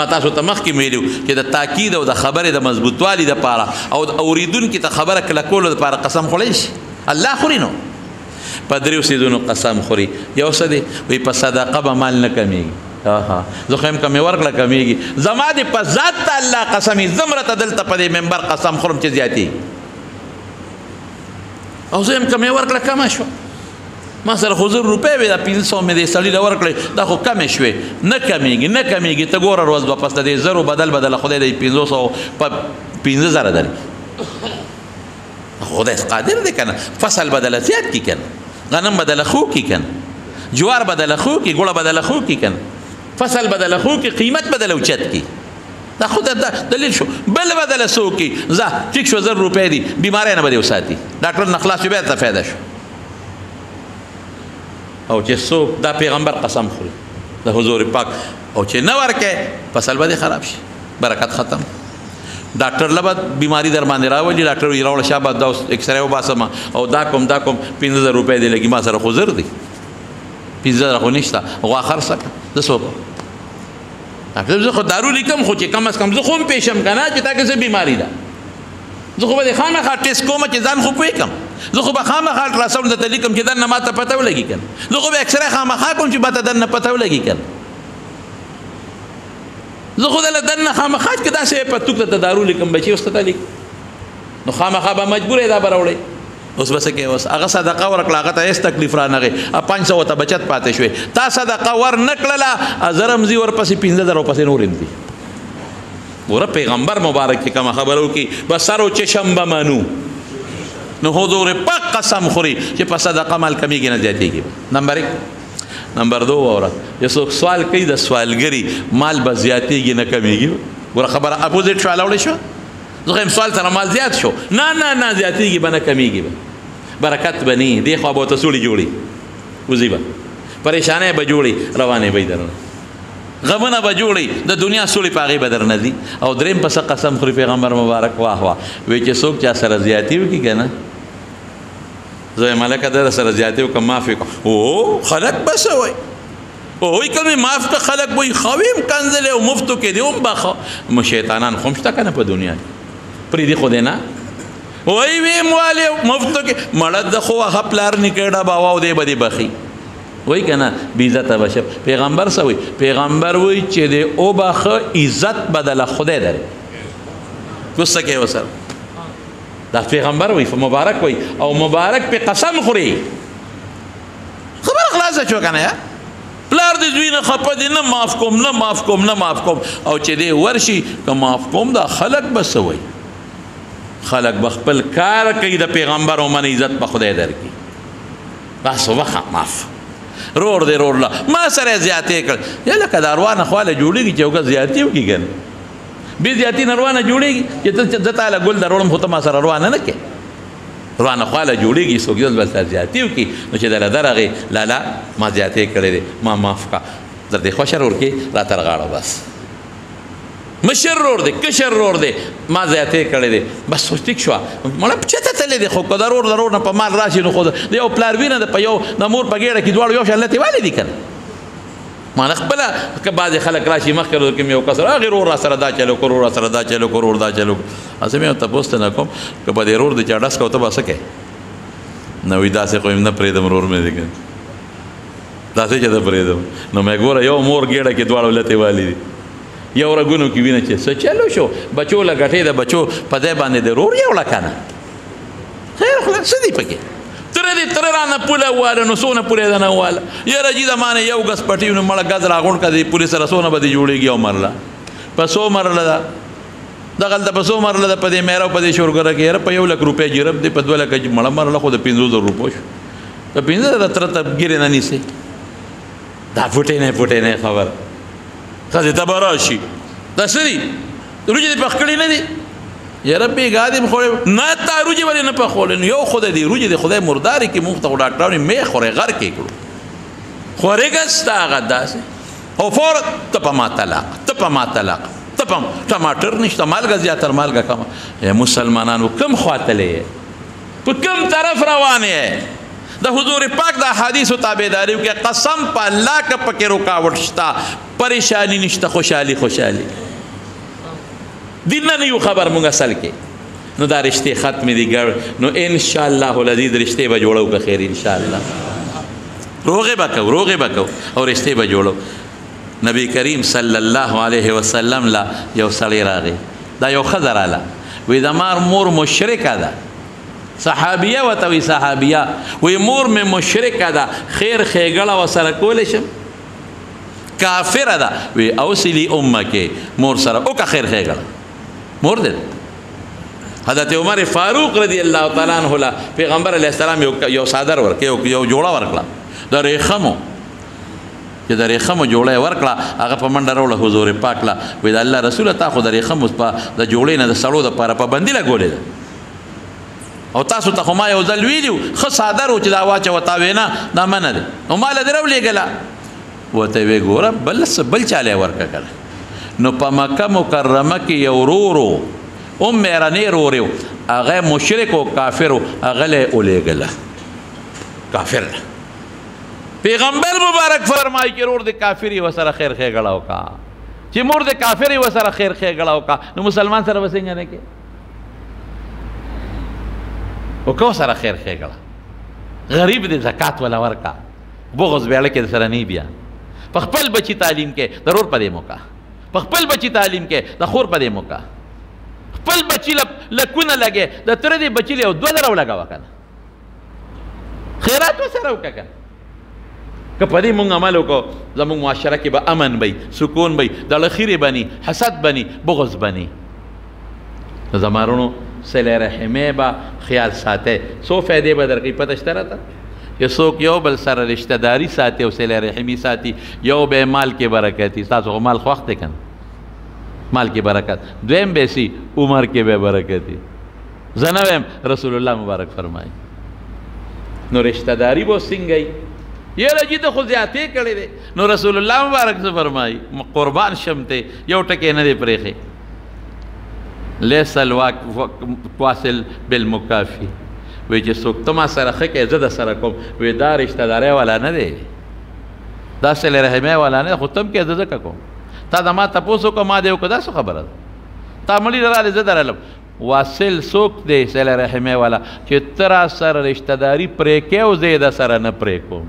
ما تاسو ته مخکې ویلو چې د تاکید او د خبرې د مضبوطوالي دپاره او د اورېدونکي ته خبره کلکولو دپاره قسم خوړی شي الله خوري نو په دریو څیزونو قسم خوري یو څه دی وایي په صدقه به مال نه کمیږي زه خو یم کمې ورکړه کمیږي زما دې په ذات ته الله قسمي زه مرته دلته په دې ممبر قسم خورم چې زیاتېږي او زه یم کمې ورکړه کمه شوه ما سره خو 1000 روپۍ وې دا 500 مې دې سړي له ورکړې دا خو کمې شوې نه کمیږي نه کمیږي ته ګوره روز به پس د دې 1000 بدله خدای د 500 په 15000 دري خدای قادر دی که نه فصل بدله زیات کي که نه غنم بدله خو کي که نه جوار بدله خو کي ګوړه بدله خو کي که نه فصل بدله خو کي قیمت بدله اوچت کي دا خود دلیل شو بل بدله څه وکړي ځه ټیک شو 1000 روپۍ دي بیماری نه به دې وساتي ډاکټر نه خلاص شو بیا ته فایده شو او چې څوک دا پیغمبر قسم خوري د حضور پاک او چې نه ورکې فصل به دې خراب شي برکت ختم ډاکټر له به بیماری در باندې راولي ډاکټر وایي راوړه شابه دا اکسرې وباسم او دا کوم 15000 روپۍ دې لګي ما سره خو زر دي 15000 خو نشته غوا خرڅ کړه زه څه وکړم زه خو دارو لیکم خو چې کم از کم زه خو هم پیشم که نه چې تا کې څه بیماري ده زه خو به دې خامخا ټیسټ کوم چې ځان خو پوهېږم زه خو به خامخا الټراساونډ درته لیکم چې دننه ما ته پته ولګي که نه زه خو به اکسرې خامخا کوم چې ما ته دننه پته ولګي که نه زه خو دله دننه خامخا چې داسې په توک ته دارو لیکم بچي اوس ته لیک نو خامخا به مجبور یې دا به راوړی اوس به څه کوې اوس هغه صدقه ورکړه هغه ته هېڅ تکلیف رانغی 500 ته بچت پاتې شوې تا صدقه ور نه کړله زر هم ځي ورپسې 15000 ورپسې نور هم دي ګوره پیغمبر مبارک چې کومه خبره وکړي به سر و چشم به منو نو حضور پاک قسم خوري چې په صدقه مال کمیږي نه زیاتېږي نمبر 1 نمبر 2 وره یو څوک سوال کوي د سوالګري مال به زیاتېږي نه کمیږي ګوره خبره اپوزیټ شو الاوړې شو زه یم سوال سره مال زیات شو نه نه نه زیاتېږي به نه کمیږي به برکت به نه دې خوا به ورته سوړي جوړي وځي به پریشانۍ به جوړي روانې به یې درنه غمونه به جوړي د دنیا سوړي په هغې به درنه ځي او درېیم پسه قسم خوري پیغمبر مبارک واه واه وایي چې څوک چا سره زیاتي وکړي که نه زه یم هلکه ده سره زیاتي وکړم معاف یې کړم او خلک به څه وایي وایي که مې معاف کړه خلک وایي ښه ویم کنځلې او مفتو کې دې هم به شیطانان خو هم شته که نه په دنیا کې پرېږدي خو دې نه وایي ویم والې مفتو کې مړه د خو هغه پلار نیکه ډباوه او دی به دې بخي وایي که نه بې عزته به شم پیغمبر څه وایي پیغمبر وایي چې د وبخه عزت بدله خدای درې اوس څه کوې ورسره دا پیغمبر وایي مبارک وایي او مبارک پې قسم خوري خبره خلاصه شوه که نه پلار د دوی نه خفه دی نه معاف کوم نه معاف کوم نه معاف کوم او چې دی ورشي که معاف کوم دا خلک به څه وایي خلک به خپل کار کوي د پیغمبر او من عزت به خدای درکړي بس وبخه معاف رور دی رور له ما سره زیاتې کړ یا لکه د اروا نه خواله جوړېږي چې یو کس زیاتي وکړي که نه بې زیاتي نه اروا نه جوړېږي چې زه تاله ګل دروړم خو ته ما سره اروا نه کوې اروا نه خواله جوړېږي څوک یو بل سره زیاتي وکړي نو چې دله درغې لالا ما زیاتې کړی دی ما معاف کړه در دې خوښه رور کې را تر غاړه بس مشر رور دی کشر رور دی ما زیاتې کړی دی بس ټیک شوه مړه چېرته تللی دی خو که د رور نه په مال راشي نو خو د یو پلار وینه ده په یو د مور په ګېډه کې دواړو یو شان لتې والې دي که نه ما نه خپله که بعضې خلک راشي مخکې ورځو کې مې یو کس هغې رور را سره دا چلو کړو را سره دا چلو کړو دا چلو هسې مې تپوس ته نه کوم که په دې رور د چا ډس کوه ته به څه کوې نه وایي داسې خو نه پرېږدم رور مې دی که داسې چې ته پرېږدم نو مې ګوره یو مور ګېډه کې دواړو لتې والې دي یو رګونو کې وینه چې څه چلو شو بچو له ګټې د بچو په ځای باندې د رور یوړه که نه خیر خو څه دي پکې تره دې تره رانه پوله واله نو څونه پورې ده نه واله یاره جي د مانه یو ګز پټي نو مړه ګز راغونډ کړه دې پورې سره څونه به دې جوړېږي او مرله په څو مرله ده دغلته په څو مرله ده په دې میره او په دې شورګره کې یاره په 1 لک روپۍ جرب دی په 2 لکه مړه مرله خو د 500 روپو شو په 500 تره ته ګیرې نه نیسې دا پوټې نه خبره ښځې ته به راشي دا څه دي روجې دې پخ کړي نه دي یاره بېګا دې خوړې نه تا روجې ولې نه پخولې نو یو خدای دې روجې د خدای مردارې کې موږ ته خو ډاکټرانو مې خورې غر کې کړو خورېږه ستا هغه داسې او فوراً ته په ما طلاق ته په ما طلاق ته په ټماټر نشته مالګه زیاتر مالګه کمه مسلمانانو کم خوا تللی یې په کم طرف روان یې د حضور پاک د احادیثو تابعداري وکړه. قسم په الله که پکې رکاوټ شته، پریشانی نشته، خوشحالي خوشحالي. دین نه یو خبر مونږ اصل کې نو دا رشتې ختمې دي ګړ، نو انشاءالله العزیز رشتې به جوړو که خیر انشاءالله. روغې به کوو، روغې به کوو او رشتې به جوړو. نبی کریم صلی الله علیه وسلم لا یو سړی راغی، دا یو ښځه راله، وی زما مور مشرکه ده. صحابیه ورته وی صحابیه، وی مور مې مشرکه ده، خیر ښېګړه ورسره کولی شم؟ کافره ده. وی اوصلي امکې، مور سره وکړه خیر ښېګړه، مور دې. حضرت عمر فاروق رضی الله تعالی عنہ له پیغمبر علیه السلام یو صادر ورکړه، یو جوړه ورکړه د ریخمو، چې د ریخمو جوړه یې ورکړه، هغه په منډه راوړه حضور پاک له. وایي د الله رسوله تا خو د ریخمو د جوړې نه د سړو دپاره پابندي لګولې ده، او تاسو ته خو ما یو ځل ویلي وو ښه صادر و چې دا واچوه، تا ویې نه دا منه دی، نو ما له دې راولېږله. ورته یې ویې ګوره بل چاله یې ورکړه که نه. نو په مکه مکرمه کې یو ورور و، میرنی رور و، هغه مشرک و کافر و، هغه له یې ولېږله کافر. پیغمبر مبارک فرمایي چې رور د کافر یې ورسره خیر ښېګړه وکړه، چې مور د کافر یې ورسره خیر ښېګړه وکړه، نو مسلمان سره به څنګه نه کې وکړه سره خیر ښېګړه. غریب د زکات ولا ورکړه، بغض بیاړه کې سره نه بیا. په خپل بچي تعلیم کې د رور په دې موقع، په خپل بچي تعلیم کې د خور په دې موقع، خپل بچي لکونه لګې، د تره دې بچي له یو 2 زره ولګوه که نه، خیرات ورسره وکړه که نه. که په دې مونږ عمل وکړو زمونږ معاشره کې به امن وي، سکون وي، دړه خیرې بني، حسد بني، بغض بني. نو زمارونو صله رحمې به خیال ساتئ. څو فایدې به درکوي پته شته راته؟ چې څوک یو بل سره رشته داري ساتي او صله رحمي ساتي، یو به مال کې برکت وي. ستاسو خو مال خوښ دی که نه؟ مال کې برکت. دویم به سي عمر کې به برکت وي. زه نه وایم، رسول الله مبارک فرمایي. نو رشته داري به څنګه وي؟ یاره جی ته خو زیاتې کړې دی. نو رسول الله مبارک څه فرمایي؟ قربان شم ته یو ټکی نه دی پرېښی. لیس الواصل بالمکافي، وی چې څوک ته ما سره ښه کوې زه د سره کوم، وی دا رشته داری والا نه دی، دا صله رحمۍ والا نه دی، خو ته هم کوې زه ځکه کوم. تا د ما تپوس وکړه ما دې وکړه، دا څه خبره ده؟ تا مړي راغلې زه درالم. واصل څوک دی صله رحمۍ والا چې ته را سره رشته داري پرې کوې او زه یې د سره نه پرې کوم.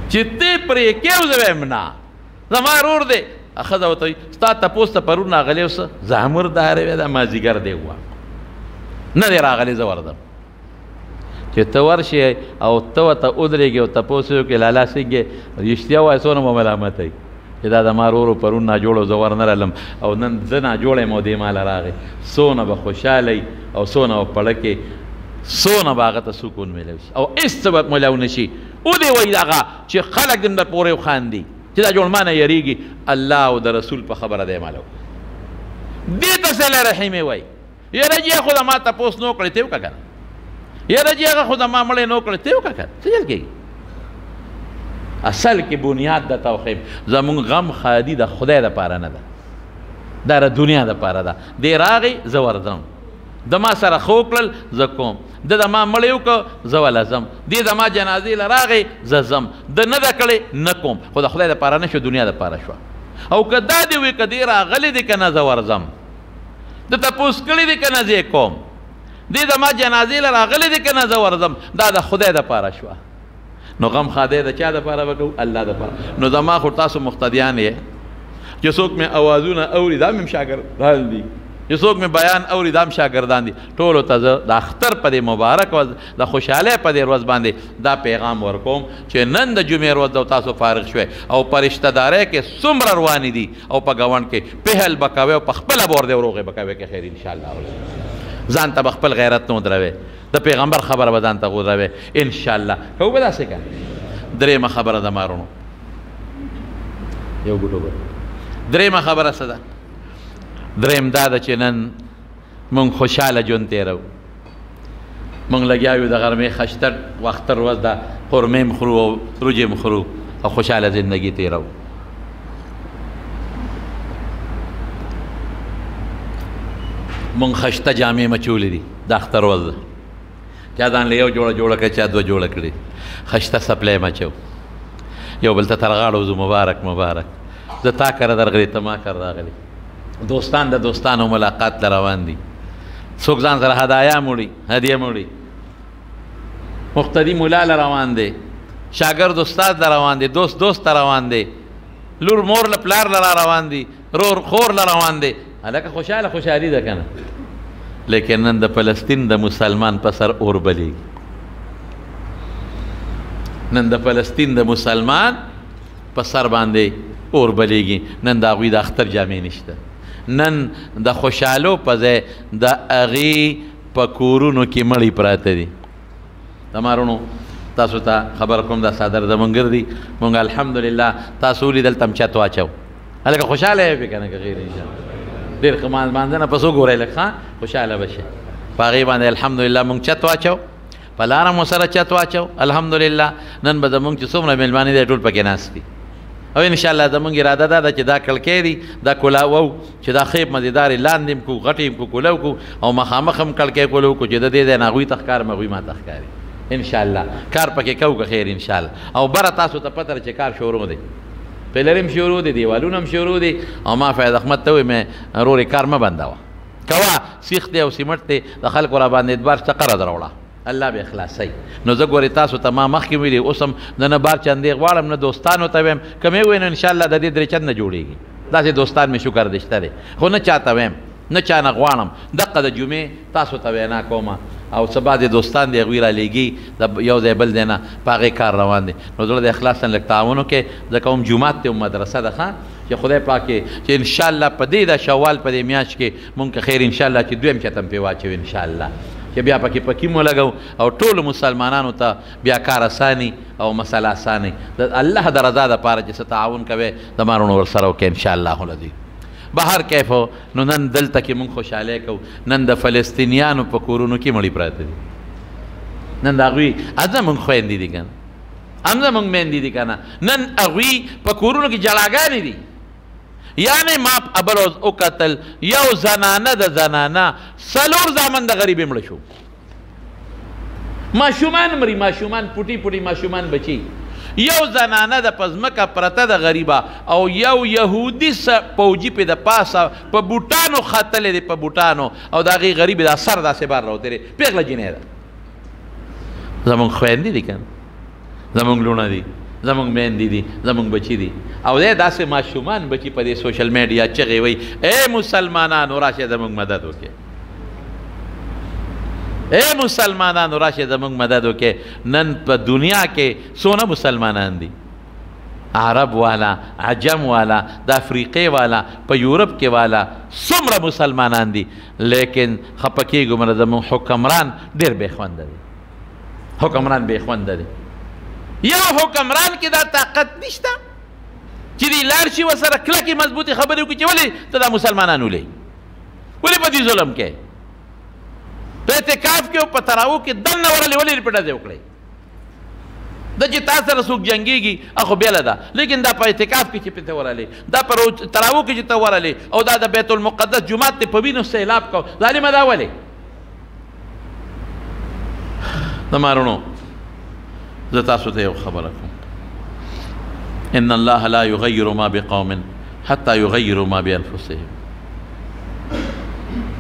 چې ته پرې کوې او زه وایم نه زما ورور دی، ښځه ورته وایي ستا تپوس ته پرون راغلی اوس زامر دارې وی دا مازدیګر دی وه نه دی راغلی زه ورځم. چې ته ورشې او ته ورته ودرېږې او تپوس یې وکړې لالا څنګې رښتیا وایه څونه به ملامتوي چې دا زما ورور پرون ناجوړ زه ور نه رالم او نن زه ناجوړ یم او دې ماله راغی. څونه به خوشحاله وي او څونه به پړه کې، څونه به هغه ته سکون میلاو شي او هېڅ څه به میلاو نه شي. ودې وایي هغه چې خلک دې در پورې وخاندي چې دا جوړ ما نه یریږي، الله او د رسول په خبره دی مالو. دې ته صله رحمې وایي. یاره جی خو د ما تپوس نه وکړې ته یې وکړه که نه، یاره جی هغه خو د ما مړی نه وکړې ته یې وکړه که نه، څه چل کېږي؟ اصل کې بنیاد د توخیم زمونږ غم خادي د خدای دپاره نه ده، دا د دنیا دپاره ده. دی راغی زه ورځم، د ما سره ښه وکړل زه کوم، د د ما مړی وکړه زه وله ځم، دی د ما جنازې له راغی زه ځم، د نه ده کړې نه کوم، خو د خدای دپاره نه شو دنیا دپاره شوه. او که دا دې وي که دی راغلی دی که نه زه ورځم، د تپوس کړی دی که نه زه یې کوم، دی د ما جنازې له راغلی دی که نه زه ورځم، دا د خدای دپاره شوه. نو غم خادی د چا دپاره به کوو؟ الله دپاره. نو زما خو تاسو مقتدیان یې چې څوک مې اوازونه اوري دا مې شاګردان دي، چې څوک مې بیان اوري دا هم شاګردان دي. ټولو ته زه د اختر په دې مبارک ورځ د خوشحالۍ په دې ورځ باندې دا پیغام ورکوم چې نن د جمعې ورځ او تاسو فارغ شوئ او په رشته دارۍ کې څومره روانې دي او په ګاونډ کې پهل به کوئ او په خپله به ورده وروغې به کوئ که خیر انشاءالله. ځان ته به خپل غیرت نه ودروئ، د پیغمبر خبره به ځان ته ودروئ انشاءالله. کوو به داسې که درېیمه خبره ده مارونو، یو ګوټو به درېیمه خبره څه ده؟ درېیم دا ده چې نن مونږ خوشحاله ژوند تېروو، مونږ لګیا یو د غرمې خشتر واختر ورځ ده، قرمې م خورو او روجې م خورو او خوشحاله زندګي تېروو. مونږ خشته جامې مچولې دي د اختر ورځ ده چا ځان له یو جوړه کړه چا دوه جوړه کړي خشته سپلی مچو یو بل ته تر غاړه وځو مبارک زه تا کره درغلی ته ما کره راغلی دوستان د دوستانو ملاقات ته روان دي څوک ځان سره هدیه موړي مقتدي ملا له روان دی شاګرد استاد له روان دی دوست ته روان دی لور مور له پلار له روان دی رور خور له روان دی هلکه خوشحالي ده که نه لیکن نن د فلسطین د مسلمان په سر اور بلیږي نن د فلسطین د مسلمان په سر باندې اور بلیږي نن د هغوی د اختر جامې نشته نن د خوشحالو په ځای د هغې په کورونو کې مړی پراته دي تمارونو تاسو ته خبر کوم دا صادر زمونږ ګرځي مونږ الحمدلله تاسو ولیدل ته هم چت واچو هلکه خوشحاله یې پې که نه که غیر انشاءالله ډېر ښه مانځنه پس وګورئ لږ ښه خوشحاله به شئ په هغې باندې الحمدلله مونږ چت واچو په لاره مو سره چت واچو الحمدلله نن به زمونږ چې څومره مېلمانې دی ټول پکې ناست دي او انشاءالله زمونږ اراده دا ده چې دا کړکۍ دي دا کولاو چې دا خیب مزیدارې لاندې هم کړو غټې هم کړو کولاو کړو او مخامخ هم کړکۍ کولاو کړو چې د دې ځای نه هغوی ته ښکارم هغوی ما ته ښکاري انشاءالله کار پکې کوو که خیر انشاءالله او بره تاسو ته پته ده چې کار شروع دی پیلرې هم شروع دي دیوالونه هم شروع دي او ما فیض احمد ته وویل مې رورې کار مه بندوه کوه سیخ دی او سیمټ دی د خلکو را باندې اعتبار شته قرض راوړه الله به اخلاصوي نو زه ګورې تاسو ته ما مخکې ویلي اوس هم نه بار چندې غواړم نه دوستانو ته ویم که مې ووایي نو انشاءالله د دې درې چند نه جوړېږي داسې دوستان مې شکر دې شته دی خو نه چاته ویم نه چا نه غواړم دقه د جمعې تاسو ته وینا کومه او څه بعضې دوستان دی هغوی رالیږي د یو ځای بل ځای نه په هغې کار روان دی نو زړه د اخلاص نه لږ تعاون وکړئ ځکه هم جومات دی هم مدرسه ده ښه چې خدای پاک چې انشاءالله په دې د شوال په دې میاشت کې مونږ که خیر انشاءالله چې دویم چتم پرې واچوي انشاءالله چې بیا پکې پکیم ولګو او ټولو مسلمانانو ته بیا کار اساني او مسله اساني د الله د رضا دپاره چې څه تعاون کوئ د مارونو ورسره وکړئ انشاءالله العظیم بهر کیف نو نن دلته کې مونږ خوشحالی کوو نن د فلسطینیانو په کورونو کې مړي پراته دي نن د هغوی زمونږ خویندې دي که نه هم زمونږ میندې دي که نه نن هغوی په کورونو کې جړاګانې دي یعنې ما ابل ورځ وکتل یو زنانه د زنانه 4 زامن د غریبې مړه شو ماشومان مري ماشومان پوټي ماشومان بچي یو زنانه د پزمکه پرته د غریبه او یو یهودي پوجي په د پاسه په بوټانو ختلې دی په بوټانو او د هغې غریبې دا سر داسې بار راوتلی پېغله جینۍ ده زمونږ خویندې دي که نه زمونږ لوڼه دي زمونږ میندې دي زمونږ بچي دي او دی داسې ماشومان بچي په دې سوشل میډیا چغې وایي ای مسلمانانو راشئ زمونږ مدد وکړئ اے مسلمانانو راشئ زمونږ مدد وکړئ نن په دنیا کې څونه مسلمانان دي عرب والا عجم والا د افریقې والا په یورپ کې والا څومره مسلمانان دي لیکن خفه کېږو مله زمونږ حکمران ډېر بې خونده دی حکمران بې خونده دی یو حکمران کې دا طاقت نشته چې دی لاړ شي ورسره کلکې مضبوطې خبرې وکړي چې ولې ته دا مسلمانان ولې ولې په دې ظلم کې په اعتکاف کې او په تراوو کې دننه ورلې ولې په ډزې وکړئ دا چې تا سره څوک جنګېږي هغه بېله ده لیکن دا په اعتکاف کې چې پې ته ورلې دا په تراوو کې چې ته ورلې او دا د بیت المقدس جومات ته په وینو سیلاب کو ظالمه دا ولې د مارونو زه تاسو ته یو خبره کوم ان الله لا یغیر ما بقوم حتی یغیروا ما بانفسهم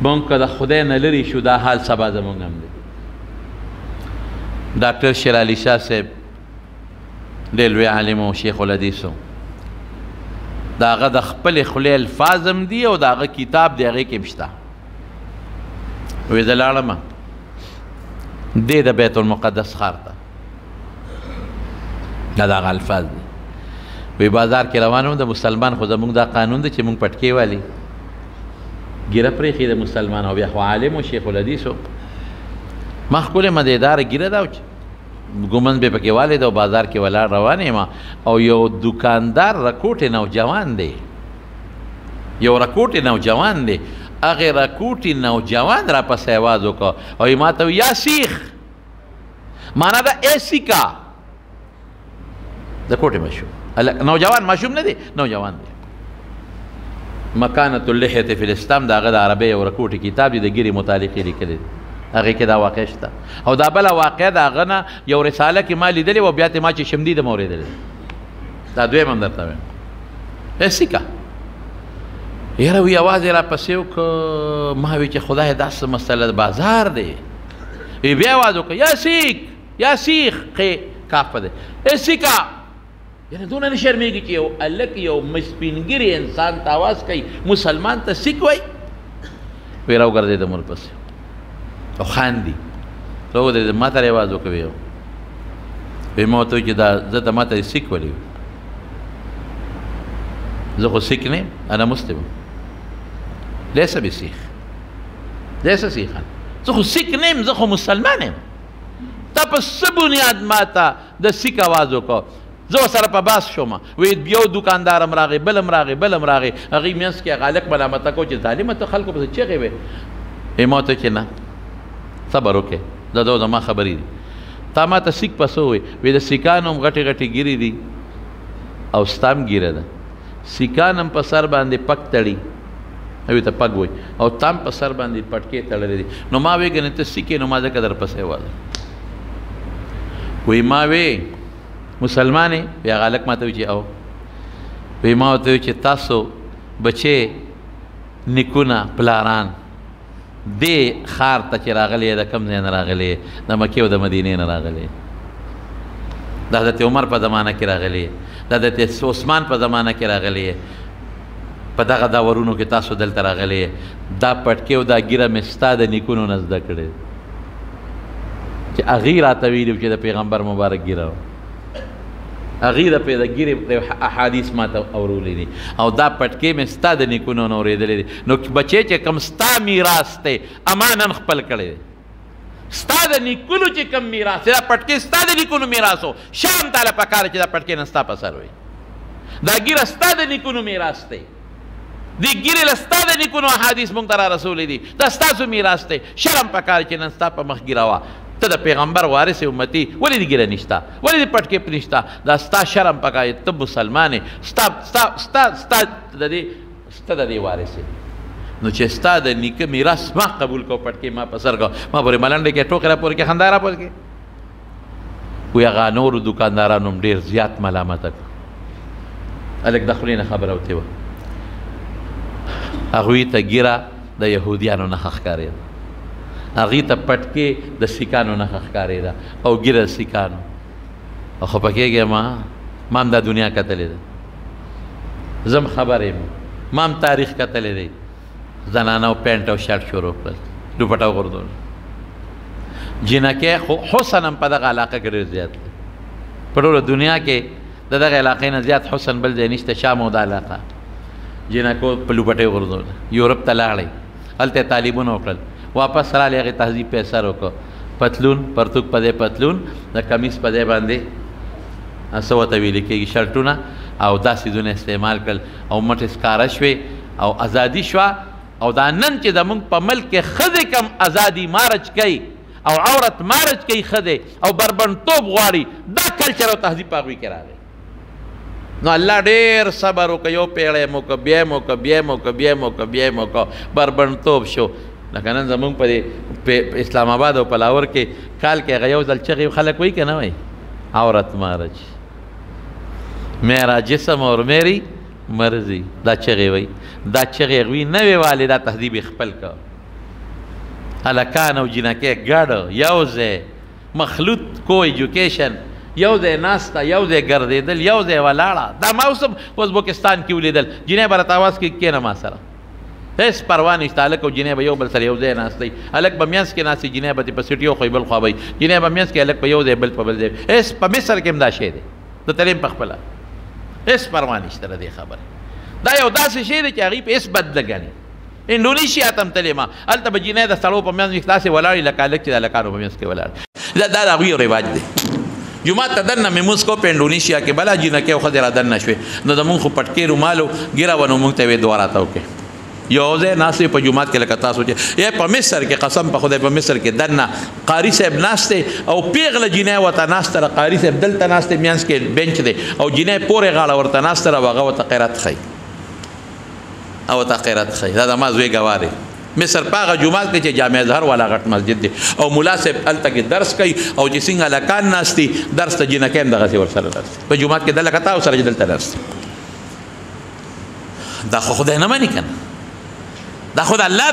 مونږ که د خدای نه لرې شو دا حال سبا زمونږ هم دی ډاکټر شیر علي شاه صاحب ډېر لوی عالم و شیخ الحدیث و د هغه د خپلې خولې الفاظ هم دي او د هغه کتاب د هغې کې هم شته وایي زه لاړم دې د بیت المقدس ښار ته دا د هغه الفاظ دي وایي بازار کې روان وم د مسلمان خو زمونږ دا قانون دی چې مونږ پټکې والي ګیره پرېښې د مسلمان او بیا خو عالم و شیخ الحدیث و ما ښکلې مزېداره ګیره ده ګومن به پکې والی ده او بازار کې ولاړ روان یم او یو دکاندار رکوټې نوجوان دی یو رکوټې نوجوان دی هغې رکوټې نوجوان را پسې اواز وکړه او یې ما ته یا سیخ معنا ده ای سیکا د کوټې مشهور نوجوان ماشوم نه دی نوجوان دی مکانة اللحیة فی الاسلام د هغه د عربۍ یو رکوټې کتاب دی د ګیرې متعلق یې لیکلی دی هغې کې دا واقع شته. او دا بله واقع د هغه نه یو رساله کې ما لیدلې وه، بیا ترې ما چې شمدي د مه اورېدلې. دا دویم هم درته وایم. سیکه یاره وی اواز یې راپسې وکړه، ما وی چې خدای داسې مسله د بازار دی. وی بیا اواز وکړه یا سیک یا سیخ کاف په دی سیکه. یعنې دونه نه شرمېږي چې یو هلک یو سپینګیري انسان ته اواز کوي، مسلمان ته سیک وایي. وی راوګرځېده مور پسې او خاندي. راودرېده ما ته اواز وکړه. وی ما ورته وایي چې دا زه ته ما ته سیک ولې زه خو سیک نه یم، انا مسلم لیس بسیخ لیس سیخا. زه خو سیک نه یم، زه خو مسلمان یم. تا په څه بنیاد ما ته د سیک اواز وکړه؟ زه ورسره په باس شوم. وی یو دوکاندار هم راغی، بل هم راغی، بل هم راغی. هغې منځ کې هغه هلک ملامته کو چې ظالمه ته خلکو پسې چغې وې. ما ورته چې نه صبر وکړې، دا دو زما خبرې دي. تا ما ته سیک په څه ووایي؟ وی د سیکانو هم غټې غټې ګیرې دي او ستا هم ګیره ده. سیکان هم په سر باندې پک تړي، اوی ته پګ وایي، او تا هم په سر باندې پټکې تړلې دي. نو ما وی ګنې ته سیکې، نو ما ځکه در پسې واده. وی ما وی مسلمان یې؟ وی هغه هلک ما ته وی چې او. وی ما ورته وی چې تاسو بچې نیکونه پلاران دې ښار ته چې راغلی د کوم ځای نه راغلی؟ د مکې او د مدینې نه راغلی. د حضرت عمر په زمانه کې راغلی، د حضرت عثمان په زمانه کې راغلی. په دغه دورونو کې تاسو دلته راغلی. دا پټکې او دا ګیره مې ستا د نیکونو نه زده کړې چې هغې راته ویلي چې د پیغمبر مبارک ګیره وه. هغې د ګیرې احادیث ما ته اورولي دي، او دا پټکې مې ستا د نیکونو نه اورېدلی دي. نو بچې چې کوم ستا میراث دی اما نن خپل کړی دی. ستا د نیکونو چې کوم میراث دی، دا پټکې ستا د نیکونو میراث و. شرم تاله پکار چې دا پټکې نه ستا په سر وي. دا ګیره ستا د نیکونو میراث دی. دې ګیرې له ستا د نیکونو احادیث موږ ته را رسولی دي. دا ستاسو میراث دی. شرم پکار چې نن ستا په مخ ګیره وه. ته د پیغمبر وارث امتی، ولې دې ګیره نشته؟ ولې دې پټکې پرې نشته؟ دا ستا شرم پکار، ته مسلمان یې، ستا د دې وارث یې. نو چې ستا د نیکه میراث ما قبول کو، پټکې ما په سر کو، ما پورې ملنډې کې ټوکې را پورې کې خندا را پورې کې. وی هغه نورو دوکاندارانو هم ډېر زیات ملامته کړه. هلک د خولې نه خبره وتې وه. هغوی ته ګیره د یهودیانو نښه ښکارېده، هغې ته پټکې د سیکانو نښه ښکارېده او ګیره د سیکانو. او خفه کېږې ما هم دا دنیا کتلې ده، زه هم خبر یم، ما هم تاریخ کتلی دی. زنانو پینټ او شرټ شروع کړل، دوپټه وغورځول. جینکۍ خو حسن هم په دغه علاقه کې ډېر زیات دی. په ټوله دنیا کې د دغه علاقې نه زیات حسن بل ځای نشته. شام او دا علاقه جینکو په لوپټې وغورځول، یورپ ته لاړی، هلته تعلیمونه وکړل، واپس راغلی، هغې تهذیب په اثر وکړه. پتلون پرتوک په دی پتلون، د کمیس په دی باندې څه ورته ویلې کېږي شرټونه، او دا څیزونه استعمال کړل، او مټې ښکاره شوې او ازادي شوه. او دا نن چې زموږ په ملک کې ښځې کم ازادي مارج کوي او عورت مارج کوي ښځې او بربنډتوب غواړي، دا کلچر او تهذیب په هغوی کې راغی. نو الله ډېر صبر وکړه، یو پیړی مو وکړه، بیا یې مو وکړه، بیا یې مو وکړه، بیا یې مو وکړه، بیا یې مو وکړه، بربنډتوب شو. لکه نن زموږ په اسلام آباد او په لاهور کې کال کې هغه یو ځل چغې خلک وایي که نه وایي؟ عورت مارج، میرا جسم اور میری مرضی، دا چغې وایي. دا چغې هغوی نه وې والې، دا تهذیب یې خپل کړه. هلکان او جینکۍ ګډ یو ځای، مخلوط کو ایجوکیشن، یو ځای ناسته، یو ځای ګرځېدل، یو ځای ولاړه. دا ما اوس هم ازبکستان کې ولیدل، جینۍ به راته اواز کوي کښېنه ما سره، هېڅ پروا نشته. هلک او جینۍ به یو بل سره یو ځای ناست دی، هلک به منځ کې ناست وي، جینۍ به په سټ یو خوا بل خوا به وي، جینۍ به منځ کې، هلک په یو ځای بل په بل ځای. هېڅ په مصر کې هم دا شی دی، د تلیم په خپله هېڅ پروا نشته د دې خبرې. دا یو داسې شی دی چې هغوی په هېڅ بد نه ګڼي. انډونیشیا ته هم تللی ما، هلته به جینۍ د سړو په منځ کې داسې ولاړې لکه هلک چې د هلکانو په منځ کې ولاړ. دا د هغوی یو رواج دی. جومات ته دننه مې مونځ کو په انډونیشیا کې، بله جینکۍ او ښځې را دننه شوې. نو زمونږ خو پټکې رومال و ګیره وه، نو مونږ ته یې وې دعا راته وکړې. یو ځای ناست په جومات کې لکه تاسو چې یا په مصر کې، قسم په خدای په مصر کې دننه قاري صاحب ناست دی او پیغله جینۍ ورته ناسته ده، قاري صاحب دلته ناست دی، منځ کې بینچ دی او جینۍ پورې غاړه ورته ناسته ده، او هغه ورته قرات ښایي او ورته قرات ښایي. دا د ما زوی ګواه دی. مصر پاغه جمعات کې چې جامع اظهر والا غټ مسجد دی او مولا صاحب هلته کې درس کوي او چې څنګه هلکان ناست دي درس ته جینکۍ هم دغسې ورسره درس په جومات کې دلته تا سره چې دلته درس دا خو خدای نه مني که نه دا خو د الله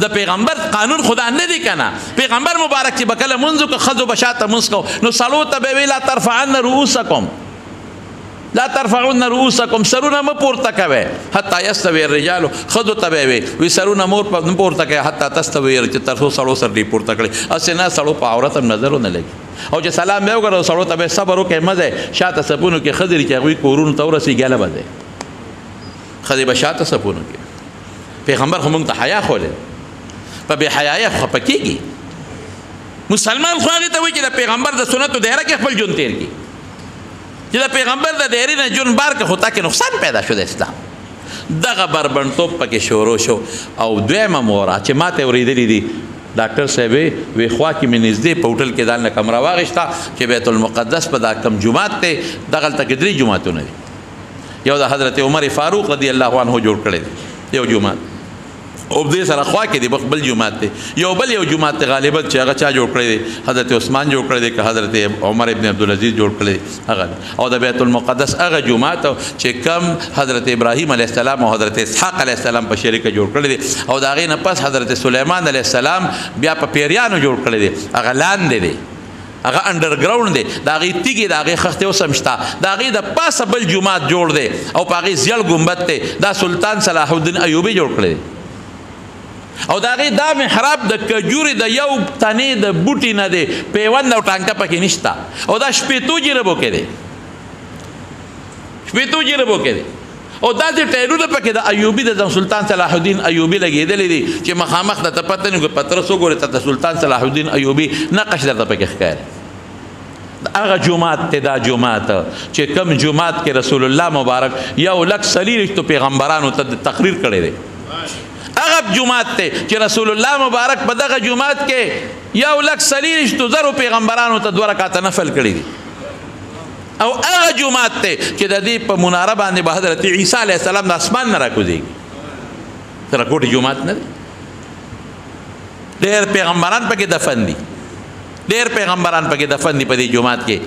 د پیغمبر قانون خدا نه دی که نه پیغمبر مبارک چې به کله لمونځ وکړو ښځو به شاته لمونځ کوو نو سړو ته به وی لا ترفعن رؤوسکم لا ترفعون رؤوسکم سرونه مه پورته کوئ حتی یستوي الرجال ښځو ته به وي سرونه مه پورته کوئ حتی تستوي چې تر څو سړو سر دې پورته کړئ هسې نه سړو په عورت هم نظر ونه لګي او چې سلام به وکړو سړو ته به صبر وکړئ مه ځئ شاته صفونو کې ښځې دي چې هغوی کورونو ته ورسېږي هله به ځئ ښځې به شاته صفونو کې پیغمبر خو موږ ته حیا ښودی په بې حیایۍ خفه کېږي مسلمان خو هغې ته وایي چې د پیغمبر د سنتو دایره کې خپل ژوند تېر کړي چې د پیغمبر د دایرې نه ژوند بار که خو تا کې نقصان پیدا شو د اسلام دغه بربنډتوب پکې شروع شو او دویمه مورا چې ما ته اورېدلي دي ډاکټر صاحب وی خوا کې مې نږدې په هوټل کې دالنه کمره واخېسته چې بیت المقدس په دا کم جومات دی دغلته کې 3 جوماتونه دي یو د حضرت عمر فاروق رضی الله عنه جوړ کړی دی یو جومات او دې سره خوا کې دی بل جومات دی یو جومات دی غالبا چې هغه چا جوړ کړی دی حضرت عثمان جوړ کړی دی که حضرت عمر ابن عبدالعزیز جوړ کړی دی هغه او د بیت المقدس هغه جومات چې کم حضرت ابراهیم علیه السلام او حضرت اسحاق علیه السلام په شریکه جوړ کړی دی او د هغې نه پس حضرت سلیمان علیه السلام بیا په پیریانو جوړ کړی دی هغه لاندې دی هغه انډرګراوند دی د هغې تیږې د هغې خښتې اوس هم شته د هغې د پاسه بل جومات جوړ دی او په هغې زیړ ګمبد دی دا سلطان صلاح الدین ایوبي جوړ کړی دی او د هغې دا محراب د کجورې د یو تنې د بوټي نه دی پیوند او ټانکه پکې نشته او دا شپېتو جربو کې دی شپېتو جربو کې دی او داسې ټایرونه پکې د ایوبي د سلطان صلاح الدین ایوبي لګېدلی دي چې مخامخ درته پته نه پترس وګورې ته د سلطان صلاح الدین ایوبي نقش درته پکې ښکاري هغه جومات ته دا جومات چې کم جومات کې رسول الله مبارک 1,40,000 پیغمبرانو ته تقریر کړی دی هغه جومات ته چې رسول الله مبارک په دغه جومات کې 1,40,000 پیغمبرانو ته 2 رکعاته نفل کړی دي او هغه جومات ته چې د دې په مناره باندې به حضرت عیسی علیه السلام د اسمان نه راکوزېږي سره کوټې جومات نه دی ډېر پیغمبران پکې دفن دي ډېر پیغمبران پکې دفن دي په دې جومات کې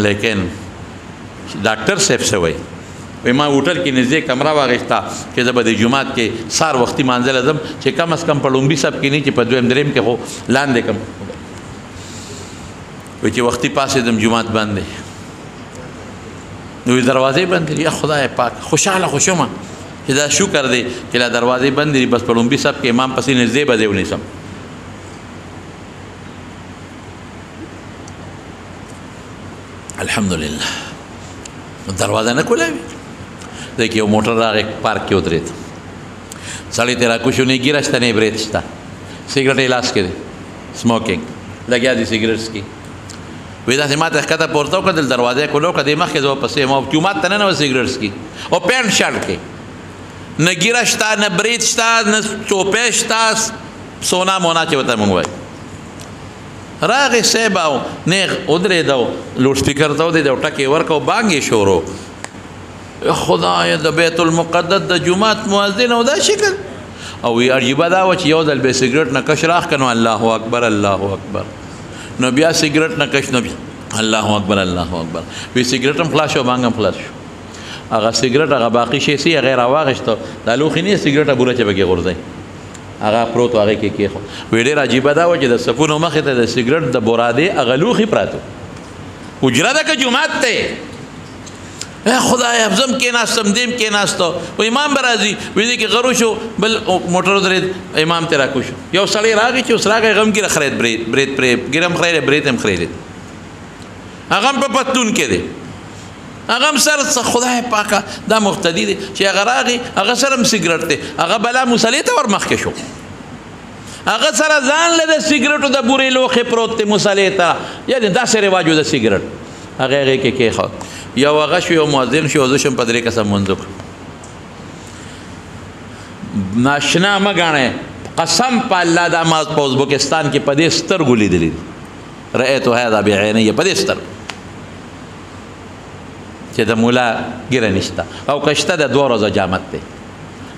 لیکن ډاکټر صاحب څه وایي وایي ما هوټل کې نږدې کمره واخېسته چې زه به د جومات کې سهار وختي مانځله ځم چې کم از کم په لومبي صف کې نه چې په دویم دریم کې خو لاندې کم وایي چې وختي پاڅېدم جومات بند دی نو دروازې بند دي یا خدای پاک خوشحاله خو شومه چې دا شکر دی چې لا دروازې بند دي بس په لومبي صف کې امام پسې نږدې به دی ونیسم الحمدلله دروازه نه کولاوي دیکھ یو موټر راغی پارک کې ودرېد سړی ته راکوشو نه ګیره شته نه برېت شته سګرټ یې لاس کې دی سموکینګ لګیا دی سګرټ څکي وایي داسې ما ته ښکته پورته وکړل دروازه یې کولو کړه دې مخکې زه ورپسې یم او جومات ته ننوت سګرټ څکي او پینټ شرټ کې نه ګیره شته نه برېت شته نه چوپۍ شته سونا مونا چې ورته مونږ وایي راغی صاحب او نیغ ودرېد او لوډ سپیکر ته ودرېد او ټکې ورکړه او بانګ یې شروع خدای د بیت المقدس د جومات مؤذن او دا شکل او وی عجیبه دا و چې یو ځل به سګرټ نه کش راخ کنو الله اکبر الله اکبر نو بیا سګرټ نه کش نو الله اکبر الله اکبر وی سګرټ هم خلاص شو بانګ هم خلاص شو هغه سګرټ هغه باقي شي سي غیر واغشته د لوخي نه سګرټ بوله چې بګي غورځي هغه پروت هغه کې کېخو وی ډېر عجیبه دا و چې د صفونو مخې ته د سګرټ د بورادې هغه لوښي پراتو حجره ده که جومات دی خدای افزم کېناستم دیم کېناسته و امام به راځي وی دی کې غرو شو بل موټر ودرېد امام ته راکوشو یو سړی راغی چې اوس راغی غم ګیره خرید برید پرې ګیره هم خریدې برید هم خریدې هغه هم په پتلون کې دی هغه هم سر خدای پاکه دا مقتدي دی چې هغه راغی هغه سره هم سګرټ دی هغه بلا مصلې ته ور مخکې شو هغه سره ځان له د سګرټو د بورې لوښې پروت دی مصلې ته یعنې داسې رواج و د سګرټ هغه هغې کې کېښود یو هغه شو یو مؤذن شو زه شم په 3 کسه لمونځ وکړم ناشنا مه ګڼئ قسم په الله دا ما په ازبکستان کې په دې سترګو لیدلي دي رأیتو هذا بعینیه په دې سترګو چې د مولا ګیره نشته او که شته د 2 ورځو جامت دی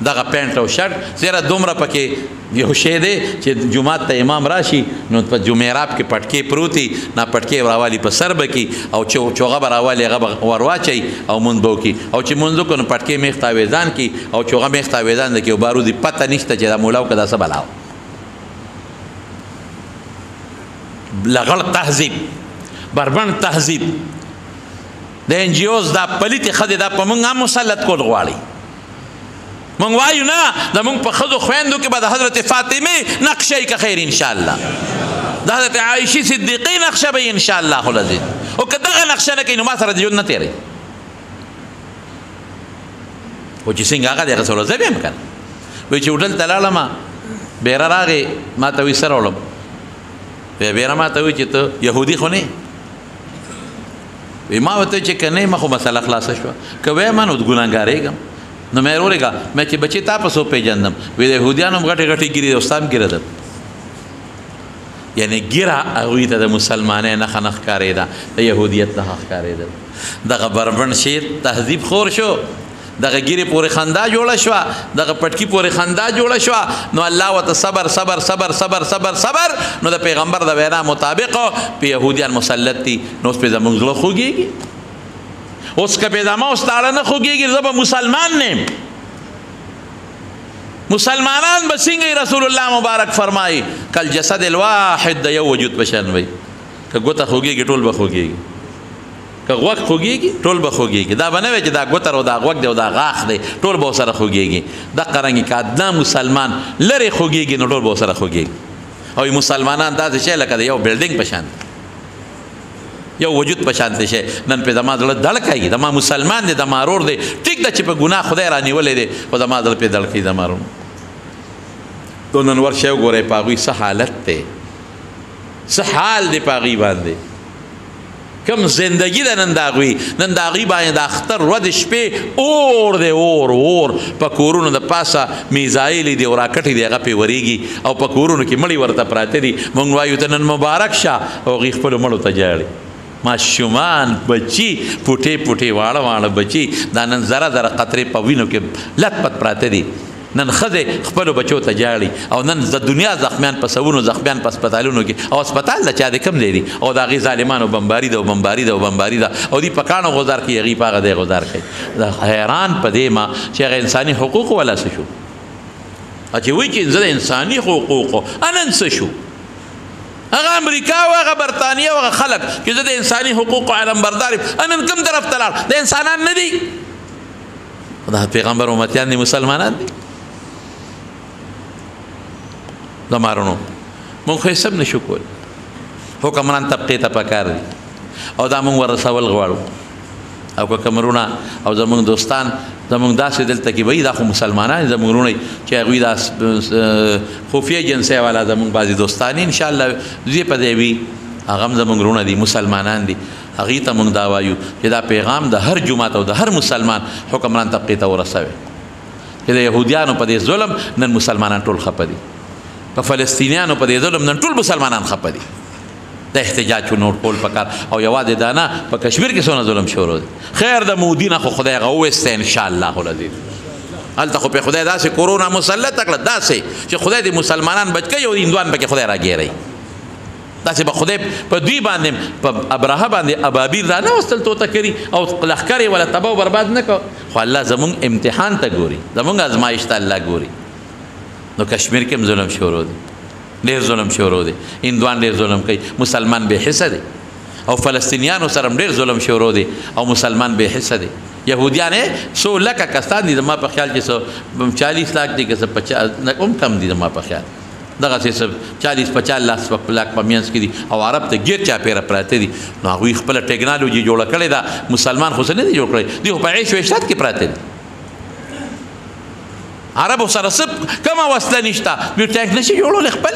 دغه پینټ او شرټ زیره دومره پکې یو شی دی چې جمعات ته امام راشي نو په جمعراب کې پټکې پروتي نه پټکې راوالي په سر بکی او چوغه به راوالي هغه ورواچي او مونږ به وکړي او چې مونږ وکړو نو پټکې میخ تاویزان کی او چوغه میخ تاویزان د کې او بارودي پته نشته چې دا مولاو که دا څه بلاو لغړ تهذیب بربند تهذیب د NGOs دا پلیتې ښځې دا په موږ هم مسلط کول غواړي مونږ وایو نه د مونږ په ښځو خویندو کې به د حضرت فاطمې نقشه که خیر انشاءالله د حضرت عایشې صدیقې نقشه به انشاءالله العزیز او که دغه نقشه نه کوي نو ما سره د ژوند نه تېروي خو چې څنګه هغه دی هغه سره زه به یم که نه وایي چې هوټل ته لاړم بیره راغې ما ته وایي څه راوړم بیره ما ته وایي چې ته یهودي خو نه وی ما ورته چې که نه یم خو مسله خلاصه شوه که ویمه نو ګناهګارېږم نو مې ورورېږه مې چې بچې تا په څو پېژندم وی د یهودیانو هم غټې غټې ګیرې او ستا هم ګیره ده یعنې ګیره هغوی ته د مسلمانۍ نښه نه ښکارېده د یهودیت نښه ښکارېده دغه بربند شعر تهذیب خور شو دغه ګیرې پورې خندا جوړه شوه دغه پټکي پورې خندا جوړه شوه نو الله ورته صبر صبر صبر صبر صبر صبر نو د پیغمبر د وینا مطابق په یهودیان مسلط دي نو اوس پې زموږ زړه خوږېږي اوس که پې زما اوس تاړه نه خوږېږي زه به مسلمان نیم مسلمانان به څنګه رسول الله مبارک فرمایي کل جسد الواحد د یو وجود په شان وي که ګوته خوږېږي ټول به خوږېږي که غوږ خوږېږي ټول به خوږېږي دا به نه وي چې دا ګوتر او دا غوږ دی او دا غاښ دی ټول به ورسره خوږېږي دقه رنګې که ادنا مسلمان لرې خوږېږي نو ټول به ورسره خوږېږي او مسلمانان داسې شی لکه د یو بلډینګ په شان یو وجود په شانتې شی نن پې زما زړه دړکوي زما مسلمان دی زما ورور دی ټیک ده چې په ګناه خدای رانیولی دی خو زما زړه پې دړکوي زما ورور نو نن ورشئ وګورئ په هغوی څه حالت دی څه حال دی په هغوی باندې کم زندگی ده نن د هغوی نن د هغوی باندې د اختر ورځ شپې اور دی اور په کورونو د پاسه میزایلې دي او راکټې دي هغه پې ورېږي او په کورونو کې مړي ورته پراته دي موږ وایو ته نن مبارک شه او هغوی خپلو مړو ته جاړي ماشومان بچي پوټې پوټې واړه واړه بچي دا نن زره زره قطرې په وینو کې لت پت پراته دي نن ښځې خپلو بچو ته جاړي او نن د دنیا زخمیان په سوونو زخمیان په اسپتالونو کې او اسپتال د چا د کم دی او د هغې ظالمانو بمباري ده او بمباري ده او بمباري ده او دوی په کاڼو غذار کوي هغوی په هغه دی غذار کوي دا حیران په دې ما چې هغه انساني حقوق والا څه شو چې وایي چې زه د انساني حقوقو نن څه شو هغه امریکا او هغه برطانیه او هغه خلک چې زه د انساني حقوقو علمبردار یم نن کوم طرف ته لاړ د انسانان نه دي دا پیغمبر امتیان دي مسلمانان دي زمارونو مونږ خو یې سم نشو کولی حکمران طبقې ته پکار دي او دا مونږ ورسول غواړو او که کمرونه او زمونږ دوستان زمونږ داسې دلته کې وایي دا خو مسلمانان زمونږ وروڼه چې هغوی دا خفیه جنسۍ والا زمونږ بعضې دوستان انشاءالله دوی په دی وي هغه هم زمونږ وروڼه دي مسلمانان دي هغوی ته مونږ دا وایو چې دا پیغام د هر جومات او د هر مسلمان حکمران طبقې ته ورسوي چې د یهودیانو په دې ظلم نن مسلمانان ټول خفه دي په فلسطینیانو په دې ظلم نن ټول مسلمانان خفه دي د احتجاج نور کول پکار او یوازې دا نه په کشمیر کې څونه ظلم شروع دی خیر د مودي نه خو خدای هغه وویسته انشاءالله العزیز هلته خو پې خدای داسې کورونا مسلطه کړه داسې چې خدای دې مسلمانان بچ کوي او هندوان پکې خدای راګیروي داسې به خدای په دوی باندې په ابرهه باندې ابابیل را نه وستل توته کړي او لښکر یې ولا تباه و برباد نه کړه خو الله زمونږ امتحان ته ګوري زمونږ ازمایش ته الله ګوري نو کشمیر کې هم ظلم شروع دی ډېر ظلم شروع دی هندوان ډېر ظلم کوي مسلمان بې حصه دی او فلسطینیانو سره هم ډېر ظلم شروع دی او مسلمان بې حصه دی یهودیان یې څو لکه کسان دي زما په خیال چې څه 40 لاک دي که څه 50 هم کم دي زما په خیال دغسې څه 40-50 لاک په منځ کې دي او عرب ته ګیر چاپېره پراته دي نو هغوی خپله ټکنالوجي جوړه کړې ده مسلمان خو څه نه دي جوړ کړی دوی خو په عیش و عشرت کې پراته دي عربو سره څه کومه وسله نشته دوی ټانک نشي جوړولی خپل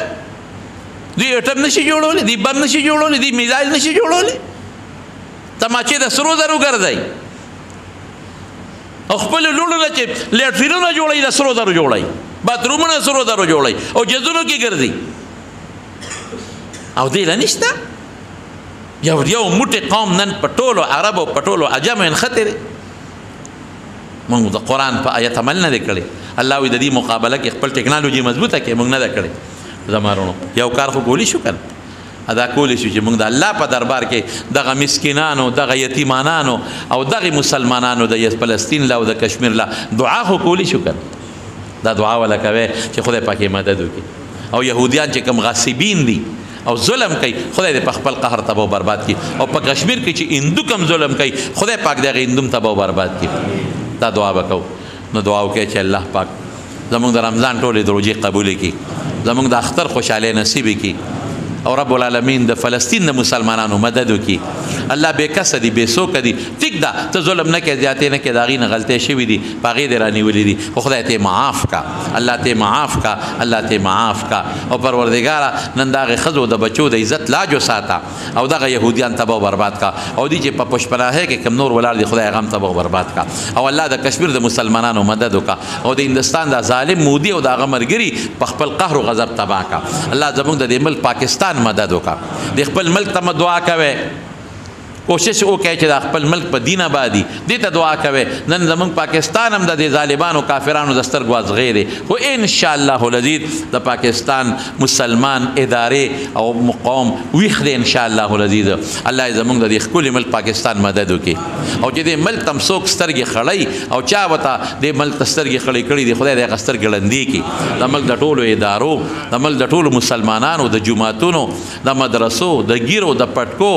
دوی اټم نشي جوړولی دوی بم نشي جوړولی دوی میزایل نشي جوړولی تماچې د سرو زرو ګرځئ او خپلو لوڼو نه چې لیټرینونه جوړوي د سرو زرو جوړوي باترومونه سرو زرو جوړوي او جزونو کې ګرځي او دی له نشته یو موټی قوم نن په ټولو عربو په ټولو عجمو نښتې دی موږ د قرآن په آیت عمل نه دی کړی الله وی د دې مقابله کې خپل ټکنالوژي مضبوطه کې موږ نه ده کړې زمارونو یو کار خو کولی شو کنه ادا کولی شو چې موږ د الله په دربار کې دغه مسکینانو دغه یتیمانانو او دغه مسلمانانو د فلسطین لا او د کشمیر لا دعا خو کولی شو کنه دا دعا ولا کوي چې خدای پاک مدد وکړي او يهوديان چې کوم غاصبین دي او ظلم کوي خدای دې په خپل قهر تباہ برباد کړي او په کشمیر کې چې هندو کم ظلم کوي خدای پاک دې هندوم تباہ برباد کړي دا دعا وکاو نو دعا وکړي چې الله پاک زموږ د رمضان ټولې دروجې قبول کړي زموږ د اختر خوشاله نصیب کړي او رب العالمین د فلسطین د مسلمانانو مدد وکړي الله بے کس دي بے سوک دي ټیک دا ته ظلم نه کې زیاتې نه کې داغي نه غلطي شوی دي باغې دې رانیولې دي خو خدای ته معاف کا الله ته معاف کا الله ته معاف کا او پروردگار نن داغه خزو د بچو د عزت لاجو ساته او دغه يهوديان تباہ برباد کا او دي چې په پښپناه کې کم نور ولار دي خدای غم تباہ برباد کا او الله د کشمیر د مسلمانانو مدد وکا او د هندستان د ظالم مودي او د غمرګري په خپل قهر او غضب تباہ کا الله زموږ د ملک پاکستان مدد وکا د خپل ملک ته دعا کوي کوشش وکړي چې د خپل ملک په دین آبادی دې ته دعا کوي نن زمونږ پاکستان هم د ظالمانو کافرانو د سترګو ازغې دی خو ان شاء الله العزیز د پاکستان مسلمان ادارې او مقام ویښ دی ان شاء الله العزیز الله زمونږ د ښکلي ملک پاکستان مدد وکړي او چې دې ملک تم څوک سترګې خړی او چا وته دې ملک ته سترګې خړې کړي دی خدای دې سترګې ړندې کړي د ملک د ټولو ادارو د ملک د ټولو مسلمانانو د جوماتونو د مدرسو د ګیرو د پټکو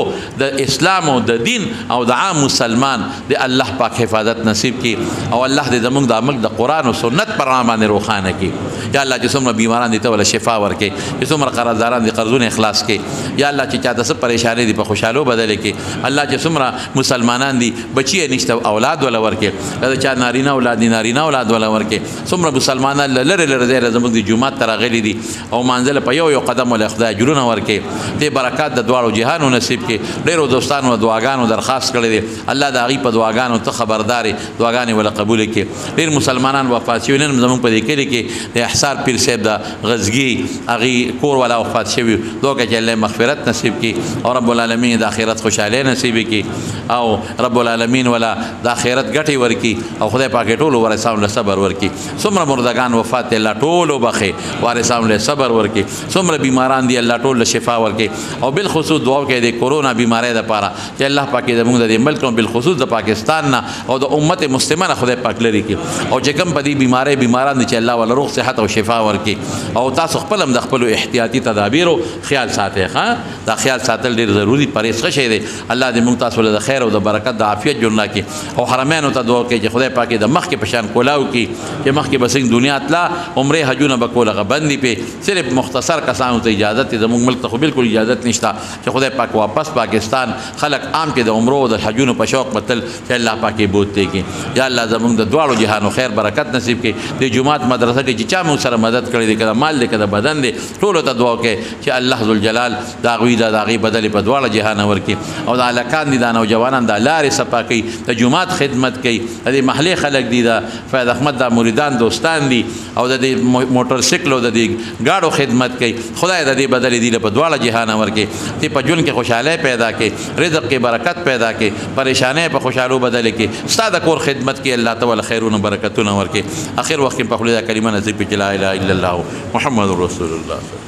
د اسلام د دین او د عام مسلمان د الله پاک حفاظت نصیب کی او الله دې زموږ د عمل د قران او سنت پر باندې روخانه کی یا الله چې څومره بیماران دي ته ول شفا ورکي چې څومره قرضداران دي قرضونه اخلاص کی یا الله چې چاته څه پریشانی دي په خوشاله بدل کی الله چې څومره مسلمانان دي بچي نشته اولاد ولا ورکي دا چا نارینه اولاد دي نارینه اولاد ولا ورکي څومره مسلمانان لره لره زموږ د جمعات ترغلي دي او منزل په یو قدم ول خدای جوړونه ورکي دې برکات د دواړو جهانو نصیب کی ډیرو دوستانو دعاګانو درخواست کړی دی الله د هغې په دعاګانو ته خبردارې دعاګانې ولا قبول کړي ډېر مسلمانان وفات شوي نن زموږ په دې کلي کې د احسار پیر صاحب د غزګي هغې کور والا وفات شوي دعا کوي چې الله مغفرت نصیب کړي او رب العالمین د آخرت خوشحالۍ نصیب کړي او رب العالمین ولا د آخرت ګټې ورکړي او خدای پاک ټولو وارثانو له صبر ورکړي څومره مردگان وفات دی الله ټولو بخښي وارثانو له صبر ورکړي څومره بیماران دي الله ټول له شفا ورکړي او بالخصوص دعا کوي د کورونا بیماری دپاره چې الله پاک زموږ د ملک او بالخصوص د پاکستان نه او د امت مسلمانه خدای پاک لري کی او چې کوم په دې بیماران دي چې الله ول روغ صحت او شفا ورکړي او تاسو خپل هم د خپل احتیاطي تدابیر خیال ساتئ ښه دا خیال ساتل ډیر ضروری پرېز ښه شی دی الله دې موږ تاسو له د خیر او د برکت د عافیت جوړ کړي او حرمینو ته دعا کوي چې خدای پاک د مخ کې پشان کولاو کی چې مخ کې بسنګ دنیا تلا عمره حجونه بکوله غبندي په صرف مختصر کسانو ته اجازه ته زموږ ملک ته بالکل اجازه نشته چې خدای پاک واپس پاکستان خلق عام کې د عمره او د حجونو په شوق متل چې الله پاک یې بوت دی کې یا الله زموږ د دواړو جهانو خیر برکت نصیب کړي د جمعات مدرسه کې چې چا موږ سره مدد کړی دی کله مال دی کله بدن دی ټولو ته دعا کوي چې الله ذوالجلال د هغوی د هغې بدلې په دواړه جهانه ورکړي او د هلکان دي دا نوجوانان د لارې صفا کوي د جومات خدمت کوي د دې محلې خلک دي د فیض احمد دا مریدان دوستان دي او د دې موټر سیکل او د دې ګاډو خدمت کوي خدای د دې بدلې دي په دواړه جهانه ورکړي ته په ژوند کې خوشحالۍ پیدا کړي رزق کې برکت پیدا کړي پریشانۍ په خوشحالو بدل کړي ستا د کور خدمت کې الله تعالی خیرونه برکتونه ورکړي اخر وخت په خپل کلمه نصیب کړي لا اله الا الله محمد رسول الله